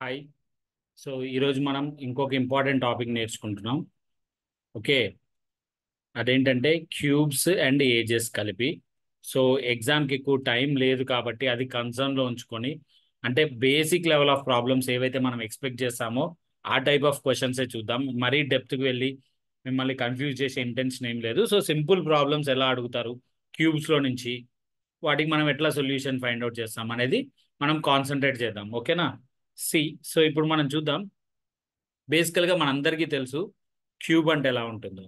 Hi. So ఈరోజు మనం ఇంకొక ఇంపార్టెంట్ టాపిక్ నేర్చుకుంటున్నాం. ఓకే, అదేంటంటే క్యూబ్స్ అండ్ ఏజెస్ కలిపి. సో ఎగ్జామ్కి ఎక్కువ టైం లేదు కాబట్టి అది కన్సర్న్లో ఉంచుకొని, అంటే బేసిక్ లెవెల్ ఆఫ్ ప్రాబ్లమ్స్ ఏవైతే మనం ఎక్స్పెక్ట్ చేస్తామో ఆ టైప్ ఆఫ్ క్వశ్చన్సే చూద్దాం. మరీ డెప్త్కి వెళ్ళి మిమ్మల్ని కన్ఫ్యూజ్ చేసే ఇంటెన్షన్ ఏం లేదు. సో సింపుల్ ప్రాబ్లమ్స్ ఎలా అడుగుతారు క్యూబ్స్లో నుంచి, వాటికి మనం ఎట్లా సొల్యూషన్ ఫైండ్ అవుట్ చేస్తాం అనేది మనం కాన్సన్ట్రేట్ చేద్దాం. ఓకేనా? సి, సో ఇప్పుడు మనం చూద్దాం. బేసికల్గా మనందరికీ తెలుసు క్యూబ్ అంటే ఎలా ఉంటుందో,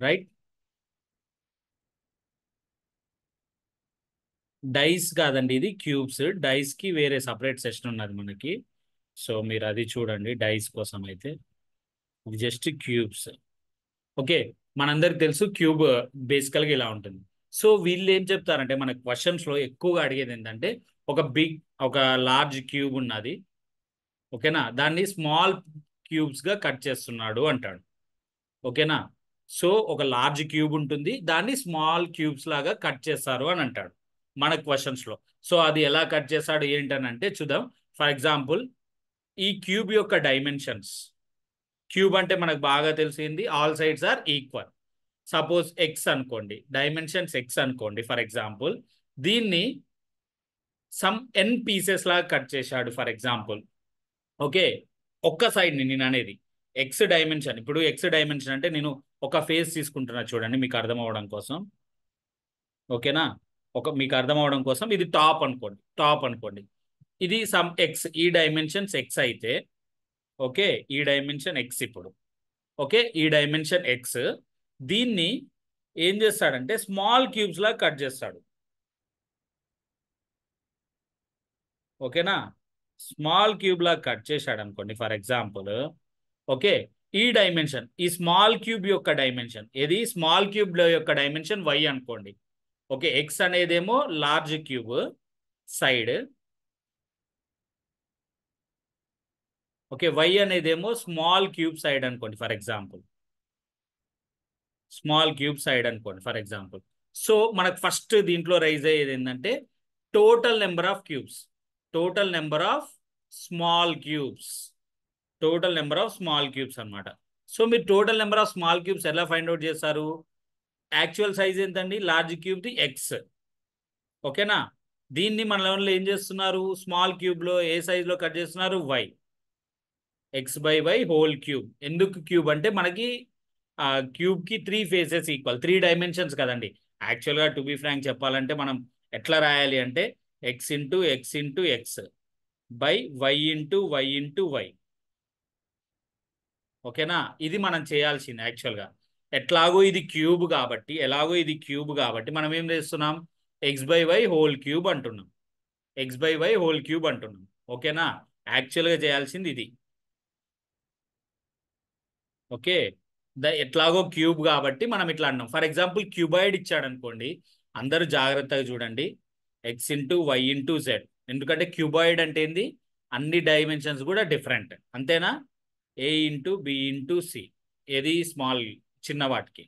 రైట్? డైస్ కాదండి, ఇది క్యూబ్స్. డైస్కి వేరే సపరేట్ సెషన్ ఉన్నది మనకి. సో మీరు అది చూడండి. డైస్ కోసం అయితే ఇది జస్ట్ క్యూబ్స్. ఓకే, మనందరికి తెలుసు క్యూబ్ బేసికల్గా ఇలా ఉంటుంది. సో వీళ్ళు ఏం చెప్తారంటే మన క్వశ్చన్స్లో ఎక్కువగా అడిగేది ఏంటంటే ఒక బిగ్, ఒక లార్జ్ క్యూబ్ ఉన్నది, ఓకేనా, దాన్ని స్మాల్ క్యూబ్స్గా కట్ చేస్తున్నాడు అంటాడు. ఓకేనా? సో ఒక లార్జ్ క్యూబ్ ఉంటుంది, దాన్ని స్మాల్ క్యూబ్స్ లాగా కట్ చేస్తారు అని అంటాడు మన క్వశ్చన్స్లో. సో అది ఎలా కట్ చేస్తాడు ఏంటని అంటే చూద్దాం. ఫర్ ఎగ్జాంపుల్, ఈ క్యూబ్ యొక్క డైమెన్షన్స్, క్యూబ్ అంటే మనకు బాగా తెలిసింది all sides are equal. Suppose X అనుకోండి, డైమెన్షన్స్ ఎక్స్ అనుకోండి. ఫర్ ఎగ్జాంపుల్, దీన్ని సమ్ ఎన్ పీసెస్ లాగా కట్ చేశాడు ఫర్ ఎగ్జాంపుల్. ఓకే, ఒక్క సైడ్ని నేను అనేది ఎక్స్ డైమెన్షన్. ఇప్పుడు ఎక్స్ డైమెన్షన్ అంటే నేను ఒక ఫేస్ తీసుకుంటున్నా చూడండి మీకు అర్థం అవ్వడం కోసం. ఓకేనా? మీకు అర్థం అవ్వడం కోసం ఇది టాప్ అనుకోండి, టాప్ అనుకోండి. ఇది సమ్ ఎక్స్, ఈ డైమెన్షన్స్ ఎక్స్ అయితే, ఓకే, ఈ డైమెన్షన్ ఎక్స్ ఇప్పుడు. ఓకే, ఈ డైమెన్షన్ ఎక్స్. దీన్ని ఏం చేస్తాడంటే స్మాల్ క్యూబ్స్ లాగా కట్ చేస్తాడు. ఓకేనా? స్మాల్ క్యూబ్ లాగా కట్ చేశాడు అనుకోండి ఫర్ ఎగ్జాంపుల్. ఓకే, ఈ డైమెన్షన్, ఈ స్మాల్ క్యూబ్ యొక్క డైమెన్షన్ ఏది? స్మాల్ క్యూబ్ యొక్క డైమెన్షన్ వై అనుకోండి. ఓకే, ఎక్స్ అనేదేమో large cube side, okay, Y అనేదేమో స్మాల్ క్యూబ్ సైడ్ అనుకోండి for example. Small cube side అనుకోండి ఫర్ ఎగ్జాంపుల్. సో మనకు ఫస్ట్ దీంట్లో రైజ్ అయ్యేది ఏంటంటే total number of cubes, total number of small cubes, total number of small cubes అనమాట. So మీరు total number of small cubes ఎలా find out చేస్తారు? Actual size ఎంతండి లార్జ్ క్యూబ్ది? ఎక్స్. ఓకేనా? దీన్ని మన లెవెల్లో ఏం చేస్తున్నారు? స్మాల్ క్యూబ్లో ఏ సైజులో కట్ చేస్తున్నారు? Y. X by Y whole cube. ఎందుకు క్యూబ్ అంటే మనకి క్యూబ్కి 3 ఫేసెస్ ఈక్వల్, 3 డైమెన్షన్స్ కదండి. యాక్చువల్గా టు బి ఫ్రాంక్ చెప్పాలంటే మనం ఎట్లా రాయాలి అంటే X into X into X by Y into Y into Y. ఓకేనా? ఇది మనం చేయాల్సింది యాక్చువల్గా. ఎలాగో ఇది క్యూబ్ కాబట్టి మనం ఏం చేస్తున్నాం? X by Y whole cube అంటున్నాం. X by Y whole cube అంటున్నాం. ఓకేనా? యాక్చువల్గా చేయాల్సింది ఇది. ఓకే, ఎట్లాగో క్యూబ్ కాబట్టి మనం ఇట్లా అన్నాం. ఫర్ ఎగ్జాంపుల్ క్యూబాయిడ్ ఇచ్చాడు అనుకోండి, అందరూ జాగ్రత్తగా చూడండి. X into Y into Z. ఎందుకంటే క్యూబాయిడ్ అంటే ఏంది? అన్ని డైమెన్షన్స్ కూడా డిఫరెంట్, అంతేనా? A into B into C, ఏది స్మాల్, చిన్న వాటికి.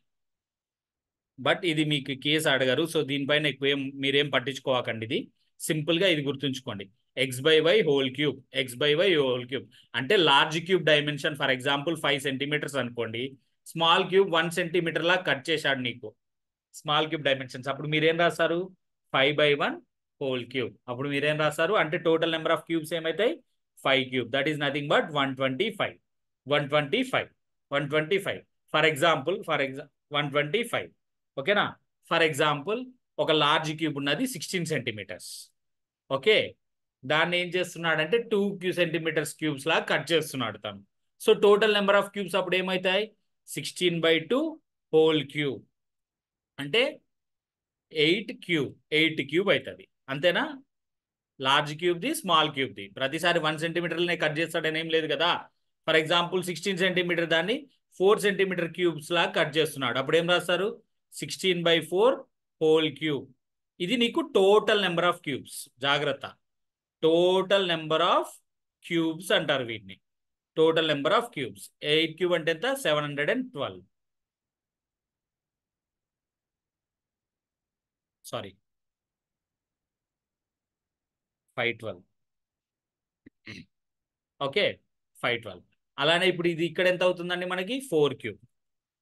బట్ ఇది మీకు కేసు అడగరు, సో దీనిపైన ఎక్కువ మీరేం పట్టించుకోకండి. ఇది సింపుల్గా ఇది గుర్తుంచుకోండి. X by Y whole cube, X by Y whole cube అంటే large cube dimension for example 5 centimetres అనుకోండి. స్మాల్ క్యూబ్ 1 సెంటీమీటర్ లా కట్ చేశాడు నీకు. స్మాల్ క్యూబ్ డైమెన్షన్స్ అప్పుడు మీరేం రాస్తారు? 5/1 హోల్ క్యూబ్. అప్పుడు మీరేం రాస్తారు అంటే టోటల్ నెంబర్ ఆఫ్ క్యూబ్స్ ఏమవుతాయి? 5 cube. That is nothing but 125. 125, 125 for example 125. ఓకేనా? ఫర్ ఎగ్జాంపుల్ ఒక లార్జ్ క్యూబ్ ఉన్నది 16 సెంటీమీటర్స్. ఓకే, దాన్ని ఏం చేస్తున్నాడంటే 2 సెంటీమీటర్స్ క్యూబ్స్ లాగా కట్ చేస్తున్నాడు తను. So total number of cubes అప్పుడు ఏమవుతాయి? 16/2 హోల్ క్యూబ్ అంటే 8 క్యూబ్ అవుతుంది. అంతేనా? లార్జ్ క్యూబ్ది స్మాల్ క్యూబ్ది ప్రతిసారి 1 సెంటీమీటర్లనే కట్ చేస్తాడని ఏం లేదు కదా. ఫర్ ఎగ్జాంపుల్ 16 సెంటీమీటర్ దాన్ని 4 సెంటీమీటర్ క్యూబ్స్ లాగా కట్ చేస్తున్నాడు. అప్పుడు ఏం రాస్తారు? 16/4 హోల్ క్యూబ్. ఇది నీకు టోటల్ నెంబర్ ఆఫ్ క్యూబ్స్. జాగ్రత్త, టోటల్ నెంబర్ ఆఫ్ క్యూబ్స్ అంటారు వీటిని. Total number of cubes. 8 cube అంటే ఎంత? 712. సారీ, 512. ఓకే 512. అలానే ఇప్పుడు ఇది ఇక్కడ ఎంత అవుతుందండి మనకి 4 క్యూబ్.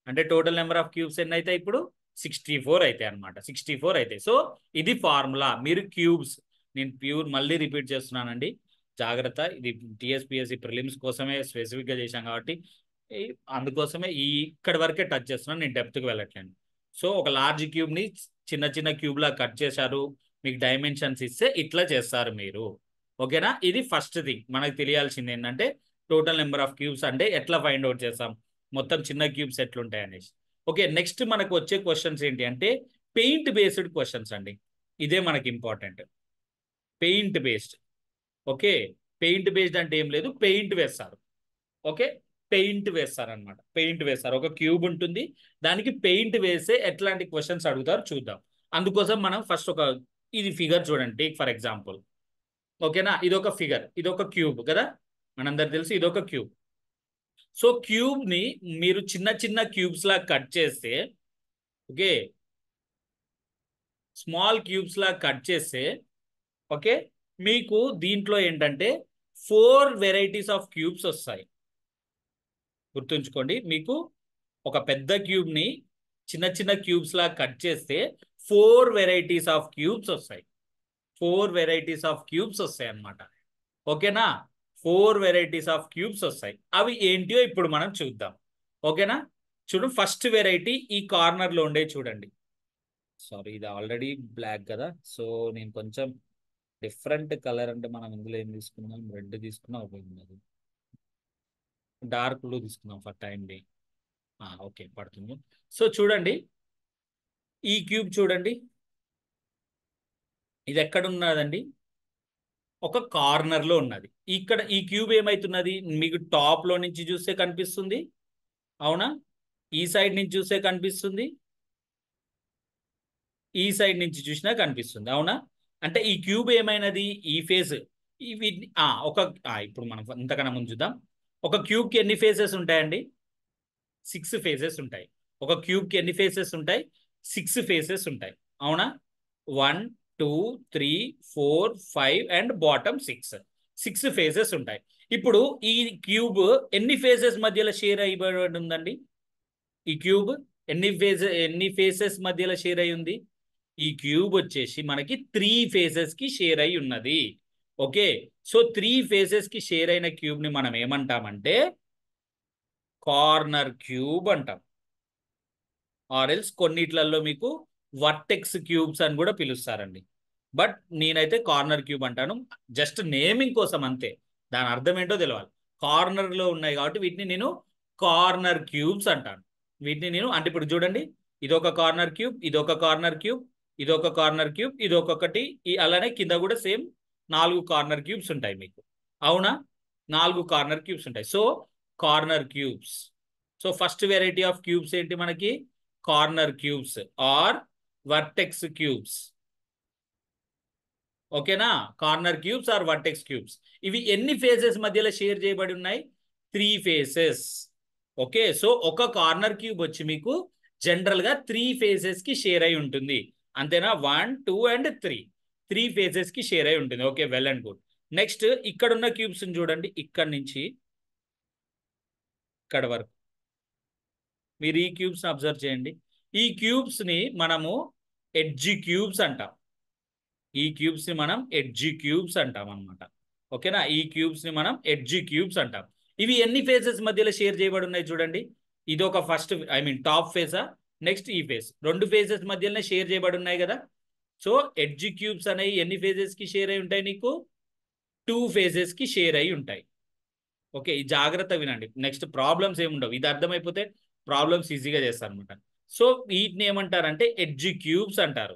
అంటే టోటల్ నెంబర్ ఆఫ్ క్యూబ్స్ ఎన్ని అయితే ఇప్పుడు 64 అవుతాయి అనమాట. 64 అవుతాయి. సో ఇది ఫార్ములా. మీరు క్యూబ్స్, నేను ప్యూర్ మళ్ళీ రిపీట్ చేస్తున్నానండి, జాగ్రత్త. ఇది టీఎస్పీఎస్సీ ప్రిలిమ్స్ కోసమే స్పెసిఫిక్గా చేశాం కాబట్టి అందుకోసమే ఇక్కడి వరకే టచ్ చేస్తున్నాను, నేను డెప్త్కి వెళ్ళట్లేను. సో ఒక లార్జ్ క్యూబ్ని చిన్న చిన్న క్యూబ్లా కట్ చేశారు, మీకు డైమెన్షన్స్ ఇస్తే ఇట్లా చేస్తారు మీరు. ఓకేనా? ఇది ఫస్ట్ థింగ్ మనకు తెలియాల్సింది ఏంటంటే టోటల్ నెంబర్ ఆఫ్ క్యూబ్స్ అంటే ఎట్లా ఫైండ్ అవుట్ చేస్తాం, మొత్తం చిన్న క్యూబ్స్ ఎట్లుంటాయి అనేసి. ఓకే, నెక్స్ట్ మనకు వచ్చే క్వశ్చన్స్ ఏంటి అంటే పెయింట్ బేస్డ్ క్వశ్చన్స్ అండి. ఇదే మనకి important. Paint based. Okay, paint based అంటే ఏం లేదు, పెయింట్ వేస్తారు. ఓకే, పెయింట్ వేస్తారు అనమాట. పెయింట్ వేస్తారు, ఒక క్యూబ్ ఉంటుంది, దానికి పెయింట్ వేస్తే ఎట్లాంటి క్వశ్చన్స్ అడుగుతారు చూద్దాం. అందుకోసం మనం ఫస్ట్ ఒక ఇది ఫిగర్ చూడండి, టేక్ ఫర్ ఎగ్జాంపుల్. ఓకేనా? ఇదొక ఫిగర్, ఇదొక క్యూబ్ కదా, మనందరికి తెలుసు ఇదొక క్యూబ్. సో క్యూబ్ ని మీరు చిన్న చిన్న క్యూబ్స్ లా కట్ చేస్తే, ఓకే, స్మాల్ క్యూబ్స్ లా కట్ చేస్తే, ఓకే, మీకు దీంట్లో ఏంటంటే 4 వెరైటీస్ ఆఫ్ క్యూబ్స్ వస్తాయి. గుర్తుంచుకోండి, మీకు ఒక పెద్ద క్యూబ్ ని చిన్న చిన్న క్యూబ్స్ లా కట్ చేస్తే 4 వెరైటీస్ ఆఫ్ క్యూబ్స్ వస్తాయి. 4 వెరైటీస్ ఆఫ్ క్యూబ్స్ వస్తాయి అన్నమాట. ఓకేనా? 4 వెరైటీస్ ఆఫ్ క్యూబ్స్ వస్తాయి. అవి ఏంటియో ఇప్పుడు మనం చూద్దాం. ఓకేనా? చూడు, ఫస్ట్ వెరైటీ ఈ కార్నర్ లో ఉండే చూడండి. సారీ, ఇది ఆల్రెడీ బ్లాక్ కదా, సో నేను కొంచెం డిఫరెంట్ కలర్, అంటే మనం ఇందులో ఏం తీసుకున్నాం, రెడ్ తీసుకున్నాం, ఉపయోగం డార్క్ బ్లూ తీసుకున్నాం ఫర్ టైం బి. ఓకే, పడుతుంది. సో చూడండి, ఈ క్యూబ్ చూడండి, ఇది ఎక్కడ ఉన్నదండి, ఒక కార్నర్ లో ఉన్నది. ఇక్కడ ఈ క్యూబ్ ఏమైతున్నది, మీకు టాప్ లో నుంచి చూస్తే కనిపిస్తుంది, అవునా? ఈ సైడ్ నుంచి చూస్తే కనిపిస్తుంది, ఈ సైడ్ నుంచి చూసినా కనిపిస్తుంది, అవునా? అంటే ఈ క్యూబ్ ఏమైనది, ఈ ఫేస్ ఇవి ఒక ఇప్పుడు మనం ఇంతకన్నా ముందు చూద్దాం. ఒక క్యూబ్ కి ఎన్ని ఫేసెస్ ఉంటాయండి? 6 ఫేసెస్ ఉంటాయి. ఒక క్యూబ్ కి ఎన్ని ఫేసెస్ ఉంటాయి? 6 ఫేసెస్ ఉంటాయి, అవునా? 1 2 3 4 5 అండ్ బాటమ్ 6 ఫేసెస్ ఉంటాయి. ఇప్పుడు ఈ క్యూబ్ ఎన్ని ఫేసెస్ మధ్యలో షేర్ అయిపోయి ఉందండి? ఈ క్యూబ్ ఎన్ని ఫేసెస్ మధ్యలో షేర్ అయి ఉంది? ఈ క్యూబ్ వచ్చేసి మనకి 3 ఫేసెస్ కి షేర్ అయి ఉన్నది. ఓకే, సో 3 ఫేసెస్ కి షేర్ అయిన క్యూబ్ ని మనం ఏమంటామంటే కార్నర్ క్యూబ్ అంటాం. ఆర్ఎల్స్ కొన్నిట్లలో మీకు వర్టెక్స్ క్యూబ్స్ అని కూడా పిలుస్తారండి. బట్ నేనైతే కార్నర్ క్యూబ్ అంటాను, జస్ట్ నేమింగ్ కోసం అంతే. దాని అర్థం ఏంటో తెలియాలి. కార్నర్ లో ఉన్నాయి కాబట్టి వీటిని నేను కార్నర్ క్యూబ్స్ అంటాను. వీటిని నేను, అంటే ఇప్పుడు చూడండి, ఇదొక కార్నర్ క్యూబ్, ఇదొక కార్నర్ క్యూబ్, ఇదొక కార్నర్ క్యూబ్, ఇదొకటి, అలానే కింద కూడా సేమ్ 4 కార్నర్ క్యూబ్స్ ఉంటాయి మీకు, అవునా? 4 కార్నర్ క్యూబ్స్ ఉంటాయి. So corner cubes. So first variety of cubes ఏంటి మనకి? Corner cubes or vertex cubes. ఓకేనా? Corner cubes or vertex cubes. ఇవి ఎన్ని ఫేసెస్ మధ్యలో షేర్ చేయబడి ఉన్నాయి? 3 ఫేసెస్. ఓకే, సో ఒక కార్నర్ క్యూబ్ వచ్చి మీకు జనరల్ గా 3 ఫేసెస్ కి షేర్ అయి ఉంటుంది, అంతేనా? 1 2 అండ్ 3 ఫేసెస్ కి షేర్ అయి ఉంటుంది. Okay, well and good. Next ఇక్కడ ఉన్న క్యూబ్స్ చూడండి, ఇక్కడ నుంచి ఇక్కడ వరకు మీరు ఈ క్యూబ్స్ అబ్జర్వ్ చేయండి. ఈ క్యూబ్స్ ని మనము ఎడ్జి క్యూబ్స్ అంటాం. ఈ క్యూబ్స్ ని మనం ఎడ్జి క్యూబ్స్ అంటాం అనమాట. ఓకేనా? ఈ క్యూబ్స్ ని మనం ఎడ్జి క్యూబ్స్ అంటాం. ఇవి ఎన్ని ఫేసెస్ మధ్యలో షేర్ చేయబడి ఉన్నాయి చూడండి. ఇది ఒక ఫస్ట్, ఐ మీన్ టాప్ ఫేసా, నెక్స్ట్ ఈ ఫేస్, 2 ఫేసెస్ మధ్యలోనే షేర్ చేయబడి ఉన్నాయి కదా. సో ఎడ్జి క్యూబ్స్ అనేవి ఎన్ని ఫేసెస్ కి షేర్ అయి ఉంటాయి? నీకు 2 ఫేసెస్ కి షేర్ అయి ఉంటాయి. ఓకే, ఈ జాగ్రత్త వినండి, నెక్స్ట్ ప్రాబ్లమ్స్ ఏముండవు. ఇది అర్థమైపోతే ప్రాబ్లమ్స్ ఈజీగా చేస్తారు అనమాట. సో వీటిని ఏమంటారంటే ఎడ్జి క్యూబ్స్ అంటారు.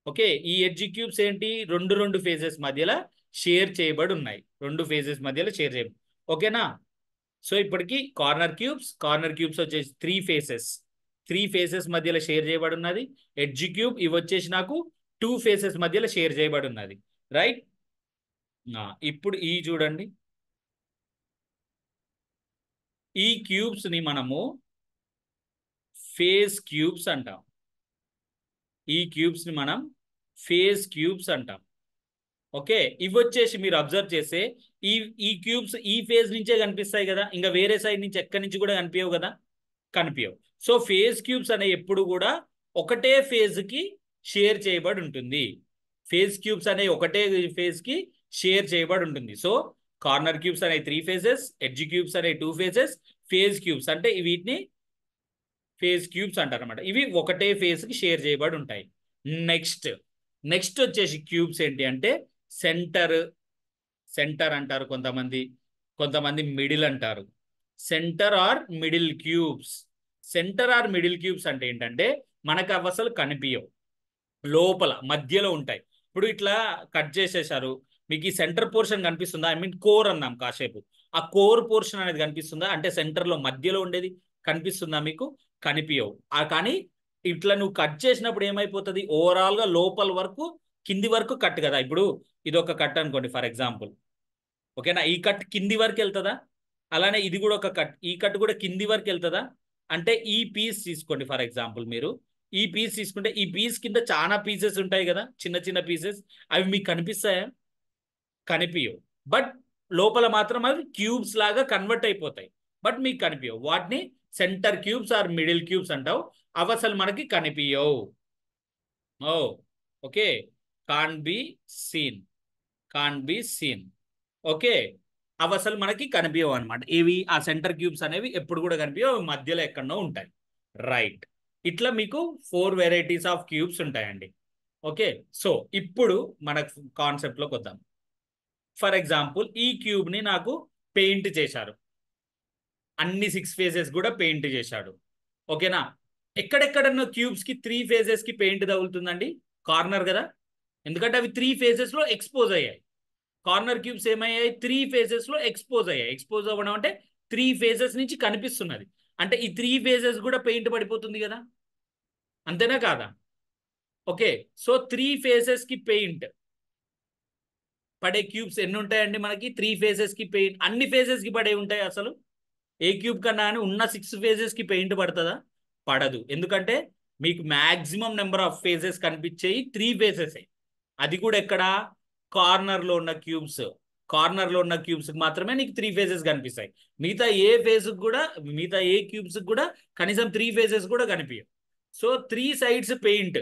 ఓకే, ఈ ఎడ్జి క్యూబ్స్ ఏంటి? 2 ఫేజెస్ మధ్యలో షేర్ చేయబడి ఉన్నాయి. 2 ఫేజెస్ మధ్యలో షేర్ చేయబడి, ఓకేనా? సో ఇప్పటికి కార్నర్ క్యూబ్స్ వచ్చేసి 3 ఫేసెస్ మధ్యలో షేర్ చేయబడి ఉన్నది. ఎడ్జి క్యూబ్ ఇవి వచ్చేసి నాకు 2 ఫేసెస్ మధ్యలో షేర్ చేయబడి ఉన్నది, రైట్? ఇప్పుడు ఈ చూడండి, ఈ క్యూబ్స్ ని మనము ఫేస్ క్యూబ్స్ అంటాం. ఈ క్యూబ్స్ ని మనం ఫేస్ క్యూబ్స్ అంటాం. ఓకే, ఇవి వచ్చేసి మీరు అబ్జర్వ్ చేస్తే ఈ ఈ క్యూబ్స్ ఈ ఫేజ్ నుంచే కనిపిస్తాయి కదా, ఇంకా వేరే సైడ్ నుంచి ఎక్కడి నుంచి కూడా కనిపించవు కదా, కనిపించవు. సో ఫేజ్ క్యూబ్స్ అనే ఎప్పుడు కూడా ఒకటే ఫేజ్ కి షేర్ చేయబడి ఉంటుంది. ఫేజ్ క్యూబ్స్ అనే ఒకటే ఫేజ్ కి షేర్ చేయబడి ఉంటుంది. సో కార్నర్ క్యూబ్స్ అనే 3 ఫేజెస్, ఎడ్జ్ క్యూబ్స్ అనే 2 ఫేజెస్, ఫేజ్ క్యూబ్స్ అంటే వీటిని ఫేజ్ క్యూబ్స్ అంటారు అనమాట. ఇవి ఒకటే ఫేజ్ కి షేర్ చేయబడి ఉంటాయి. నెక్స్ట్ నెక్స్ట్ వచ్చేసి క్యూబ్స్ ఏంటి అంటే సెంటర్, సెంటర్ అంటారు కొంతమంది, కొంతమంది మిడిల్ అంటారు. Centre or middle cubes. Centre or middle cubes అంటే ఏంటంటే మనకు అవి అసలు కనిపించవు, లోపల మధ్యలో ఉంటాయి. ఇప్పుడు ఇట్లా కట్ చేసేసారు, మీకు ఈ సెంటర్ పోర్షన్ కనిపిస్తుందా, ఐ మీన్ కోర్ అన్నాం కాసేపు, ఆ కోర్ పోర్షన్ అనేది కనిపిస్తుందా అంటే సెంటర్లో మధ్యలో ఉండేది కనిపిస్తుందా మీకు, కనిపించవు. కానీ ఇట్లా నువ్వు కట్ చేసినప్పుడు ఏమైపోతుంది, ఓవరాల్గా లోపల వరకు కింది వరకు కట్ కదా. ఇప్పుడు ఇది ఒక కట్ అనుకోండి ఫర్ ఎగ్జాంపుల్, ఓకేనా, ఈ కట్ కింది వరకు వెళ్తుందా, అలానే ఇది కూడా ఒక కట్, ఈ కట్ కూడా కింది వరకు వెళ్తుందా. అంటే ఈ పీస్ తీసుకోండి ఫర్ ఎగ్జాంపుల్, మీరు ఈ పీస్ తీసుకుంటే ఈ పీస్ కింద చాలా పీసెస్ ఉంటాయి కదా, చిన్న చిన్న పీసెస్, అవి మీకు కనిపిస్తాయా, కనిపించవు. బట్ లోపల మాత్రం అవి క్యూబ్స్ లాగా కన్వర్ట్ అయిపోతాయి, బట్ మీకు కనిపించవు. వాటిని centre cubes or middle cubes అంటావు. అవి అసలు మనకి కనిపించవు. Oh okay, can't be seen, can't be seen. Okay, అవి అసలు మనకి కనిపించవు అనమాట. ఇవి ఆ సెంటర్ క్యూబ్స్ అనేవి ఎప్పుడు కూడా కనిపించవు, మధ్యలో ఎక్కడో ఉంటాయి. రైట్, ఇట్లా మీకు 4 వెరైటీస్ ఆఫ్ క్యూబ్స్ ఉంటాయండి. ఓకే, సో ఇప్పుడు మన కాన్సెప్ట్లోకి వద్దాం. ఫర్ ఎగ్జాంపుల్ ఈ క్యూబ్ని నాకు పెయింట్ చేశారు, అన్ని 6 ఫేజెస్ కూడా పెయింట్ చేశాడు. ఓకేనా, ఎక్కడెక్కడన్నా క్యూబ్స్కి 3 ఫేజెస్కి పెయింట్ తగులుతుందండి, కార్నర్ కదా, ఎందుకంటే అవి 3 ఫేజెస్లో ఎక్స్పోజ్ అయ్యాయి. కార్నర్ క్యూబ్స్ ఏమయ్యాయి, 3 ఫేజెస్లో ఎక్స్పోజ్ అయ్యాయి. ఎక్స్పోజ్ అవ్వడం అంటే 3 ఫేజెస్ నుంచి కనిపిస్తున్నది, అంటే ఈ 3 ఫేజెస్ కూడా పెయింట్ పడిపోతుంది కదా, అంతేనా కాదా. ఓకే, సో 3 ఫేజెస్కి పెయింట్ పడే క్యూబ్స్ ఎన్ని ఉంటాయండి మనకి, 3 ఫేజెస్కి పెయింట్ అన్ని ఫేజెస్కి పడే ఉంటాయి. అసలు ఏ క్యూబ్ కన్నా అని ఉన్న 6 ఫేజెస్కి పెయింట్ పడుతుందా, పడదు. ఎందుకంటే మీకు మ్యాక్సిమం నెంబర్ ఆఫ్ ఫేజెస్ కనిపించేవి 3 ఫేజెస్, అది కూడా ఎక్కడ, కార్నర్లో ఉన్న క్యూబ్స్. కార్నర్లో ఉన్న క్యూబ్స్కి మాత్రమే నీకు 3 ఫేజెస్ కనిపిస్తాయి. మిగతా ఏ ఫేజ్కి కూడా, మిగతా ఏ క్యూబ్స్కి కూడా కనీసం 3 ఫేజెస్ కూడా కనిపించవు. So 3 sides paint,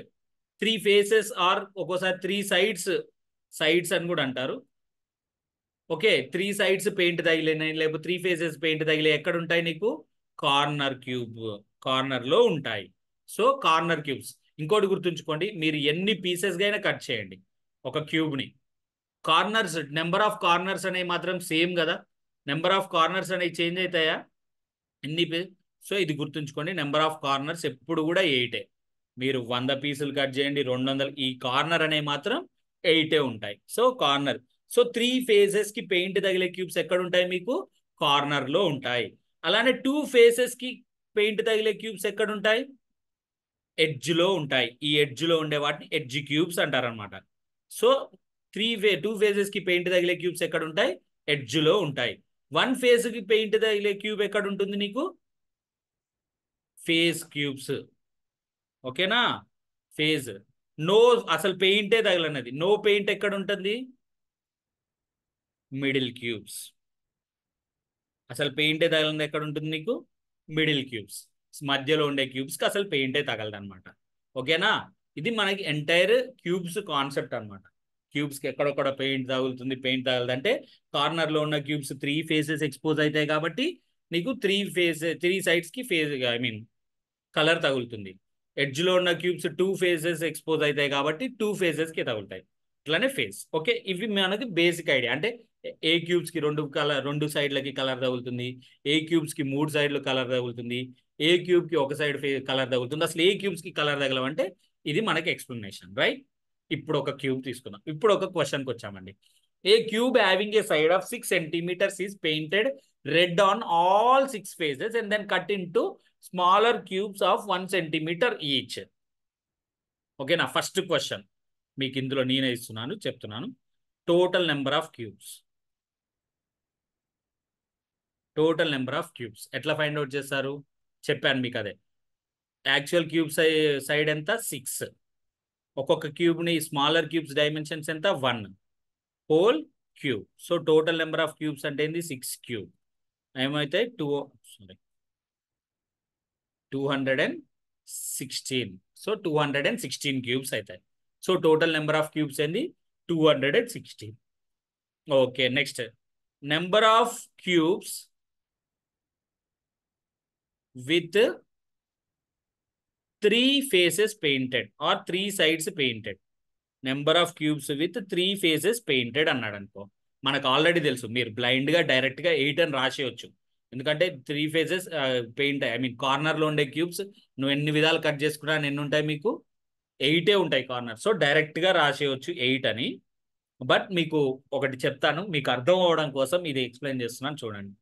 3 faces or ఒక్కోసారి 3 సైడ్స్, సైడ్స్ అని కూడా అంటారు. ఓకే, 3 సైడ్స్ పెయింట్ తగిలినాయి, లేకపోతే 3 ఫేసెస్ పెయింట్ తగిలి ఎక్కడ ఉంటాయి నీకు, కార్నర్ క్యూబ్, కార్నర్లో ఉంటాయి. So corner cubes. ఇంకోటి గుర్తుంచుకోండి, మీరు ఎన్ని పీసెస్గా అయినా కట్ చేయండి ఒక క్యూబ్ని, కార్నర్స్, నెంబర్ ఆఫ్ కార్నర్స్ అనేవి మాత్రం సేమ్ కదా, నెంబర్ ఆఫ్ కార్నర్స్ అనేవి చేంజ్ అవుతాయా, ఎన్ని సో ఇది గుర్తుంచుకోండి, నెంబర్ ఆఫ్ కార్నర్స్ ఎప్పుడు కూడా 8. మీరు 100 పీసులు కట్ చేయండి, 200, ఈ కార్నర్ అనేవి మాత్రం 8 ఉంటాయి. So corner. సో 3 ఫేజెస్కి పెయింట్ తగిలే క్యూబ్స్ ఎక్కడ ఉంటాయి మీకు, కార్నర్లో ఉంటాయి. అలానే 2 ఫేసెస్కి పెయింట్ తగిలే క్యూబ్స్ ఎక్కడ ఉంటాయి, ఎడ్జ్లో ఉంటాయి. ఈ ఎడ్జ్లో ఉండే వాటిని ఎడ్జ్ క్యూబ్స్ అంటారనమాట. సో 2 ఫేజెస్కి పెయింట్ తగిలే క్యూబ్స్ ఎక్కడ ఉంటాయి, ఎడ్జ్లో ఉంటాయి. 1 ఫేజ్కి పెయింట్ తగిలే క్యూబ్ ఎక్కడ ఉంటుంది నీకు, ఫేజ్ క్యూబ్స్. ఓకేనా, ఫేజ్. నో, అసలు పెయింటే తగలన్నది, నో పెయింట్ ఎక్కడ ఉంటుంది, మిడిల్ క్యూబ్స్. అసలు పెయింటే తగలన్నది ఎక్కడ ఉంటుంది నీకు, మిడిల్ క్యూబ్స్. మధ్యలో ఉండే క్యూబ్స్కి అసలు పెయింటే తగలదు అనమాట. ఓకేనా, ఇది మనకి ఎంటైర్ క్యూబ్స్ కాన్సెప్ట్ అనమాట. క్యూబ్స్కి ఎక్కడొక్కడ పెయింట్ తగులుతుంది, పెయింట్ తగలదు అంటే కార్నర్లో ఉన్న క్యూబ్స్ 3 ఫేసెస్ ఎక్స్పోజ్ అవుతాయి కాబట్టి నీకు 3 సైడ్స్కి ఫేజ్, ఐ మీన్ కలర్ తగులుతుంది. ఎడ్జ్లో ఉన్న క్యూబ్స్ 2 ఫేజెస్ ఎక్స్పోజ్ అవుతాయి కాబట్టి 2 ఫేజెస్కి తగులుతాయి. ఇట్లానే ఫేజ్. ఓకే, ఇవి మనకి బేసిక్ ఐడియా. అంటే ఏ క్యూబ్స్కి 2 సైడ్లకి కలర్ తగులుతుంది, ఏ క్యూబ్స్కి 3 సైడ్లు కలర్ తగులుతుంది, ఏ క్యూబ్కి ఒక సైడ్ కలర్ తగులుతుంది, అసలు ఏ క్యూబ్స్కి కలర్ తగలవంటే ఇది మనకి ఎక్స్ప్లెనేషన్. రైట్, ఇప్పుడు ఒక క్యూబ్ తీసుకుందాం. ఇప్పుడు ఒక క్వశ్చన్కి వచ్చామండి. A cube having a side of 6 centimeters is painted red on all 6 faces and then cut into smaller cubes of 1 centimeter each. ఓకేనా, ఫస్ట్ క్వశ్చన్ మీకు ఇందులో నేనే ఇస్తున్నాను, చెప్తున్నాను. Total number of cubes, total number of cubes ఎట్లా find out చేస్తారు చెప్పాను మీకు. అదే యాక్చువల్ క్యూబ్ సైడ్ ఎంత, 6. ఒక్కొక్క క్యూబ్ని స్మాలర్ క్యూబ్స్ డైమెన్షన్స్ ఎంత, 1. Whole cube. So total number of cubes అంటే ఏంది 6 క్యూబ్. ఏమైతే 216. సో 216 క్యూబ్స్ అవుతాయి. So total number of cubes ఏంది 216. Okay, next number of cubes with 3 faces painted or 3 sides painted. Number of cubes with 3 faces painted అన్నాడు అనుకో, మనకు already తెలుసు, మీరు బ్లైండ్గా డైరెక్ట్గా 8 అని రాసేయచ్చు. ఎందుకంటే 3 ఫేసెస్ పెయింట్, ఐ మీన్ కార్నర్లో ఉండే క్యూబ్స్ నువ్వు ఎన్ని విధాలు కట్ చేసుకున్నా ఎన్ని ఉంటాయి, మీకు 8 ఉంటాయి కార్నర్. సో డైరెక్ట్గా రాసేయచ్చు 8 అని. బట్ మీకు ఒకటి చెప్తాను, మీకు అర్థం అవ్వడం కోసం ఇది ఎక్స్ప్లెయిన్ చేస్తున్నాను చూడండి.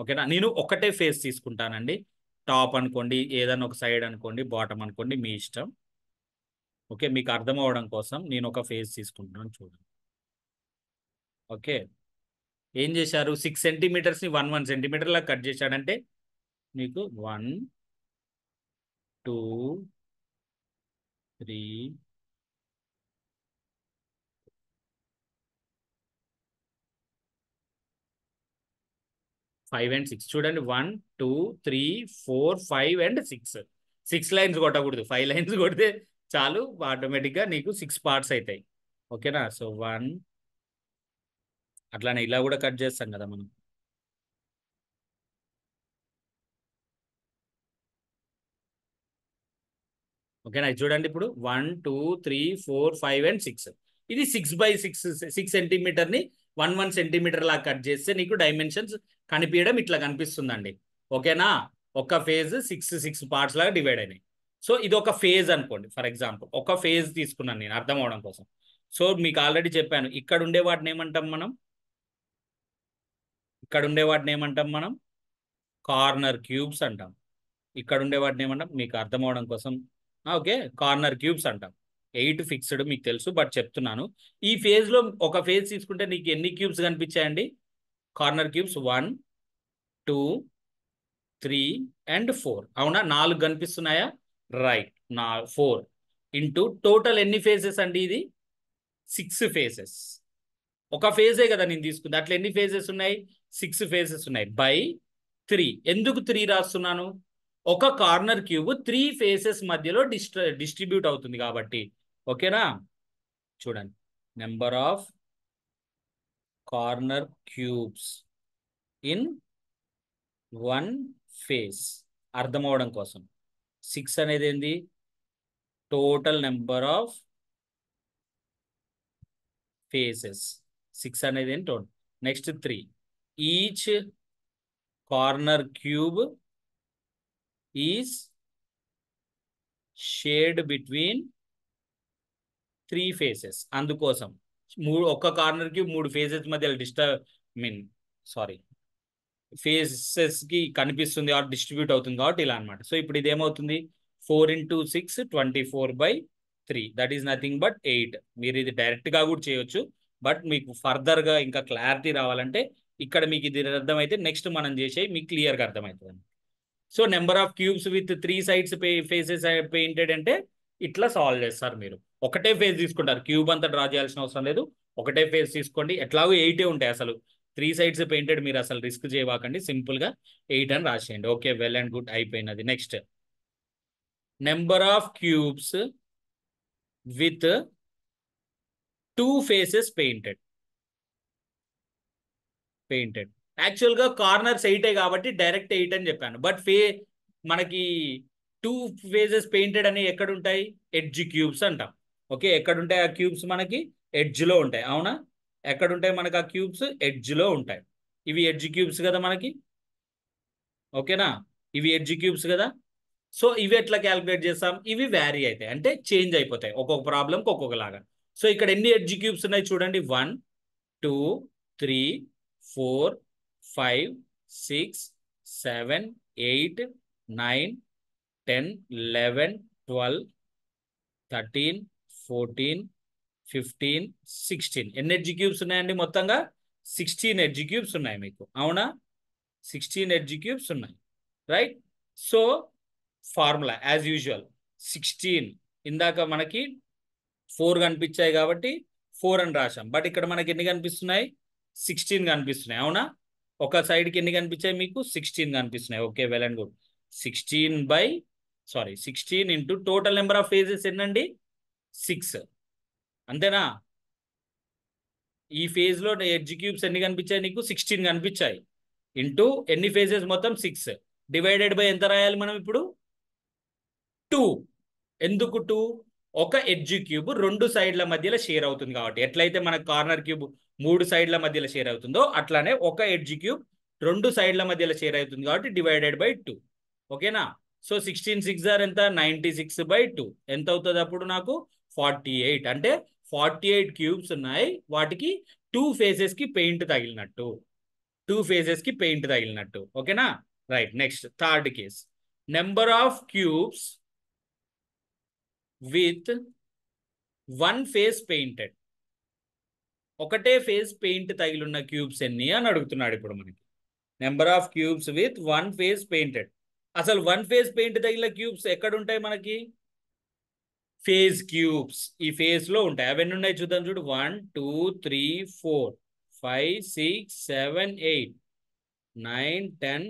ఓకేనా, నేను ఒకటే ఫేస్ తీసుకుంటానండి. టాప్ అనుకోండి, ఏదైనా ఒక సైడ్ అనుకోండి, బాటమ్ అనుకోండి, మీ ఇష్టం. ఓకే, మీకు అర్థం అవ్వడం కోసం నేను ఒక ఫేస్ తీసుకుంటున్నాను చూడండి. ఓకే, ఏం చేశారు, 6 సెంటీమీటర్స్ని 1 సెంటీమీటర్ లా కట్ చేశాడంటే మీకు 1 2 3 5 and 6 చూడండి. 1 2 3 4 5 and 6. 6 లైన్స్ కొట్టకూడదు, 5 లైన్స్ కొడితే చాలు, ఆటోమేటిక్గా నీకు 6 పార్ట్స్ అవుతాయి. ఓకేనా, సో 1 అట్లానే ఇలా కూడా కట్ చేస్తాం కదా మనం. ఓకేనా, ఇది చూడండి ఇప్పుడు 1 2 3 4 5 and 6. ఇది 6 సెంటీమీటర్ని 1 సెంటీమీటర్ లా కట్ చేస్తే నీకు డైమెన్షన్స్ కనిపించడం ఇట్లా కనిపిస్తుందండి. ఓకేనా, ఒక ఫేజ్ 6 పార్ట్స్ లాగా డివైడ్ అయినాయి. సో ఇది ఒక ఫేజ్ అనుకోండి, ఫర్ ఎగ్జాంపుల్ ఒక ఫేజ్ తీసుకున్నాను నేను అర్థం అవడం కోసం. సో మీకు ఆల్రెడీ చెప్పాను, ఇక్కడ ఉండే వాటిని ఏమంటాం మనం, ఇక్కడ ఉండే వాటిని ఏమంటాం మనం, కార్నర్ క్యూబ్స్ అంటాం. ఇక్కడ ఉండే వాటిని ఏమంటాం, మీకు అర్థం అవడం కోసం, ఓకే, కార్నర్ క్యూబ్స్ అంటాం. 8 ఫిక్స్డ్ మీకు తెలుసు, బట్ చెప్తున్నాను. ఈ ఫేజ్లో ఒక ఫేజ్ తీసుకుంటే నీకు ఎన్ని క్యూబ్స్ కనిపించాయండి, కార్నర్ క్యూబ్స్ 1 2 3 and 4. అవునా, 4 కనిపిస్తున్నాయా, రైట్. 4 ఇంటూ టోటల్ ఎన్ని ఫేజెస్ అండి, ఇది 6 ఫేజెస్. ఒక ఫేజే కదా నేను తీసుకుంది, అట్లా ఎన్ని ఫేజెస్ ఉన్నాయి, 6 ఫేజెస్ ఉన్నాయి, బై 3. ఎందుకు 3 రాస్తున్నాను, ఒక కార్నర్ క్యూబ్ 3 ఫేసెస్ మధ్యలో డిస్ట్రిబ్యూట్ అవుతుంది కాబట్టి. ఓకేనా, చూడండి, number of corner cubes in 1 face అర్థం అవడం కోసం. 6 అనేది ఏంది, టోటల్ నెంబర్ ఆఫ్ ఫేసెస్. 6 అనేది ఏంటి, total. Next 3, each corner cube is shared between 3 faces. అందుకోసం ఒక్క కార్నర్ క్యూబ్ 3 ఫేసెస్ మధ్య ఫేసెస్ కి కనిపిస్తుంది కాబట్టి డిస్ట్రిబ్యూట్ అవుతుంది కాబట్టి ఇలా అనమాట. సో ఇప్పుడు ఇది ఏమవుతుంది, 4 × 6 24/3. That is nothing but 8. మీరు ఇది డైరెక్ట్ గా కూడా చేయొచ్చు, బట్ మీకు ఫర్దర్ గా ఇంకా క్లారిటీ రావాలంటే ఇక్కడ మీకు ఇది అర్థమైతే నెక్స్ట్ మనం చేసే మీకు క్లియర్ గా అర్థమవుతుంది. So number of cubes with 3 sides faces painted అంటే ఇట్లా సాల్వ్ చేస్తారు. మీరు ఒకటే ఫేజ్ తీసుకుంటారు, క్యూబ్ అంతా డ్రా చేయాల్సిన అవసరం లేదు, ఒకటే ఫేజ్ తీసుకోండి. ఎట్లాగో 8 ఉంటాయి, అసలు 3 సైడ్స్ పెయింటెడ్, మీరు అసలు రిస్క్ చేయవాకండి, సింపుల్ గా 8 అని రాసేయండి. ఓకే, వెల్ అండ్ గుడ్, అయిపోయినది. Next number of cubes with 2 faces painted. యాక్చువల్గా కార్నర్స్ 8 కాబట్టి డైరెక్ట్ 8 అని చెప్పాను, బట్ మనకి 2 ఫేజెస్ పెయింటెడ్ అని ఎక్కడ ఉంటాయి, ఎడ్జ్ క్యూబ్స్ అంటాం. ఓకే, ఎక్కడ ఉంటాయి ఆ క్యూబ్స్, మనకి ఎడ్జ్ లో ఉంటాయి. అవునా, ఎక్కడ ఉంటాయి మనకి ఆ క్యూబ్స్, ఎడ్జ్ లో ఉంటాయి. ఇవి ఎడ్జ్ క్యూబ్స్ కదా మనకి. ఓకేనా, ఇవి ఎడ్జ్ క్యూబ్స్ కదా. సో ఇవి ఎట్లా క్యాలిక్యులేట్ చేస్తాం, ఇవి వ్యారీ అవుతాయి, అంటే చేంజ్ అయిపోతాయి ఒక్కొక్క ప్రాబ్లంకి ఒక్కొక్కలాగా. సో ఇక్కడ ఎన్ని ఎడ్జ్ క్యూబ్స్ ఉన్నాయి చూడండి, 1 2 3 4 5 6 7 8 9 10 11 12 13 14 15 16. ఎన్ని ఎడ్జ్ క్యూబ్స్ ఉన్నాయండి మొత్తంగా, 16 ఎడ్జ్ క్యూబ్స్ ఉన్నాయి మీకు. అవునా, 16 ఎడ్జ్ క్యూబ్స్ ఉన్నాయి, right. So formula as usual 16, ఇందాక మనకి 4 కనిపించాయి కాబట్టి 4 అని రాశాం. బట్ ఇక్కడ మనకి ఎన్ని కనిపిస్తున్నాయి? 16 కనిపిస్తున్నాయి. అవునా? ఒక సైడ్కి ఎన్ని కనిపించాయి మీకు? 16 కనిపిస్తున్నాయి. Okay, well and good. 16 into total number of faces ఎన్నండి? 6. అంతేనా? ఈ ఫేజ్ లో ఎడ్జ్ క్యూబ్స్ ఎన్ని కనిపించాయి నీకు? 16 కనిపించాయి. ఇంటూ ఎన్ని ఫేజెస్? మొత్తం 6. డివైడెడ్ బై ఎంత రాయాలి మనం ఇప్పుడు? 2. ఎందుకు 2? ఒక ఎడ్జ్ క్యూబ్ 2 సైడ్ల మధ్యలో షేర్ అవుతుంది కాబట్టి, ఎట్లయితే మన కార్నర్ క్యూబ్ 3 సైడ్ల మధ్యలో షేర్ అవుతుందో అట్లానే ఒక ఎడ్జ్ క్యూబ్ 2 సైడ్ల మధ్యలో షేర్ అవుతుంది కాబట్టి డివైడెడ్ బై 2. ఓకేనా? సో 16 6 ఎంత? 96/2. ఎంత అవుతుంది అప్పుడు నాకు? 48. అంటే 48 క్యూబ్స్ ఉన్నాయి, వాటికి 2 ఫేజెస్ కి పెయింట్ తగిలినట్టు. 2 ఫేజెస్ కి పెయింట్ తగిలినట్టు. ఓకేనా? Right. Next third case. Number of cubes with 1 phase painted. ఒకటే ఫేజ్ పెయింట్ తగిలిన్న క్యూబ్స్ ఎన్ని అని అడుగుతున్నాడు ఇప్పుడు మనకి. Number of cubes with 1 phase painted. అసలు 1 ఫేజ్ పెయింట్ తగిలిన క్యూబ్స్ ఎక్కడ ఉంటాయి మనకి? ఫేజ్ క్యూబ్స్ ఈ ఫేజ్ లో ఉంటాయి. అవన్నీ ఉన్నాయి, చూద్దాం. చూడు, 1 2 3 4 5 6 7 8 9 10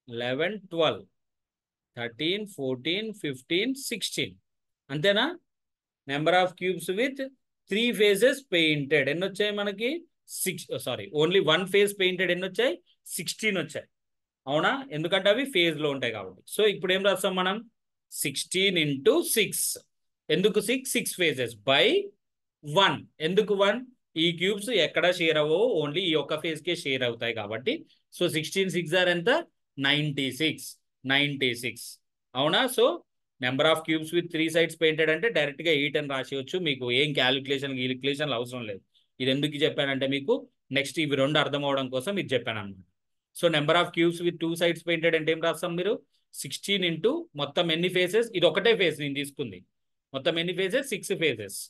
11 12 13 14 15 16. అంతేనా? Number of cubes with 3 phases painted ఎన్ని వచ్చాయి మనకి? 6. ఓన్లీ 1 ఫేజ్ పెయింటెడ్ ఎన్ని వచ్చాయి? 16 వచ్చాయి. అవునా? ఎందుకంటే అవి ఫేజ్ లో ఉంటాయి కాబట్టి. సో ఇప్పుడు ఏం రాస్తాం మనం? 16 ఇంటూ 6. ఎందుకు 6? 6 ఫేజెస్ బై 1. ఎందుకు 1? ఈ క్యూబ్స్ ఎక్కడ షేర్ అవ్వవు, ఓన్లీ ఈ ఒక్క ఫేజ్ కే షేర్ అవుతాయి కాబట్టి. సో 16 6 ఎంత? 96. 96. అవునా? So number of cubes with 3 sides painted అంటే డైరెక్ట్ గా 8 అని రాసేయచ్చు. మీకు ఏం క్యాలిక్యులేషన్ అవసరం లేదు. ఇది ఎందుకు చెప్పానంటే మీకు నెక్స్ట్ ఇవి రెండు అర్థం అవడం కోసం ఇది చెప్పాను అనమాట. So number of cubes with 2 sides painted అంటే ఏం రాస్తాం మీరు? 16 ఇంటూ మొత్తం ఎన్ని ఫేజెస్? ఇది ఒకటే ఫేజ్ నేను తీసుకుంది. మొత్తం ఎన్ని ఫేజెస్? 6 phases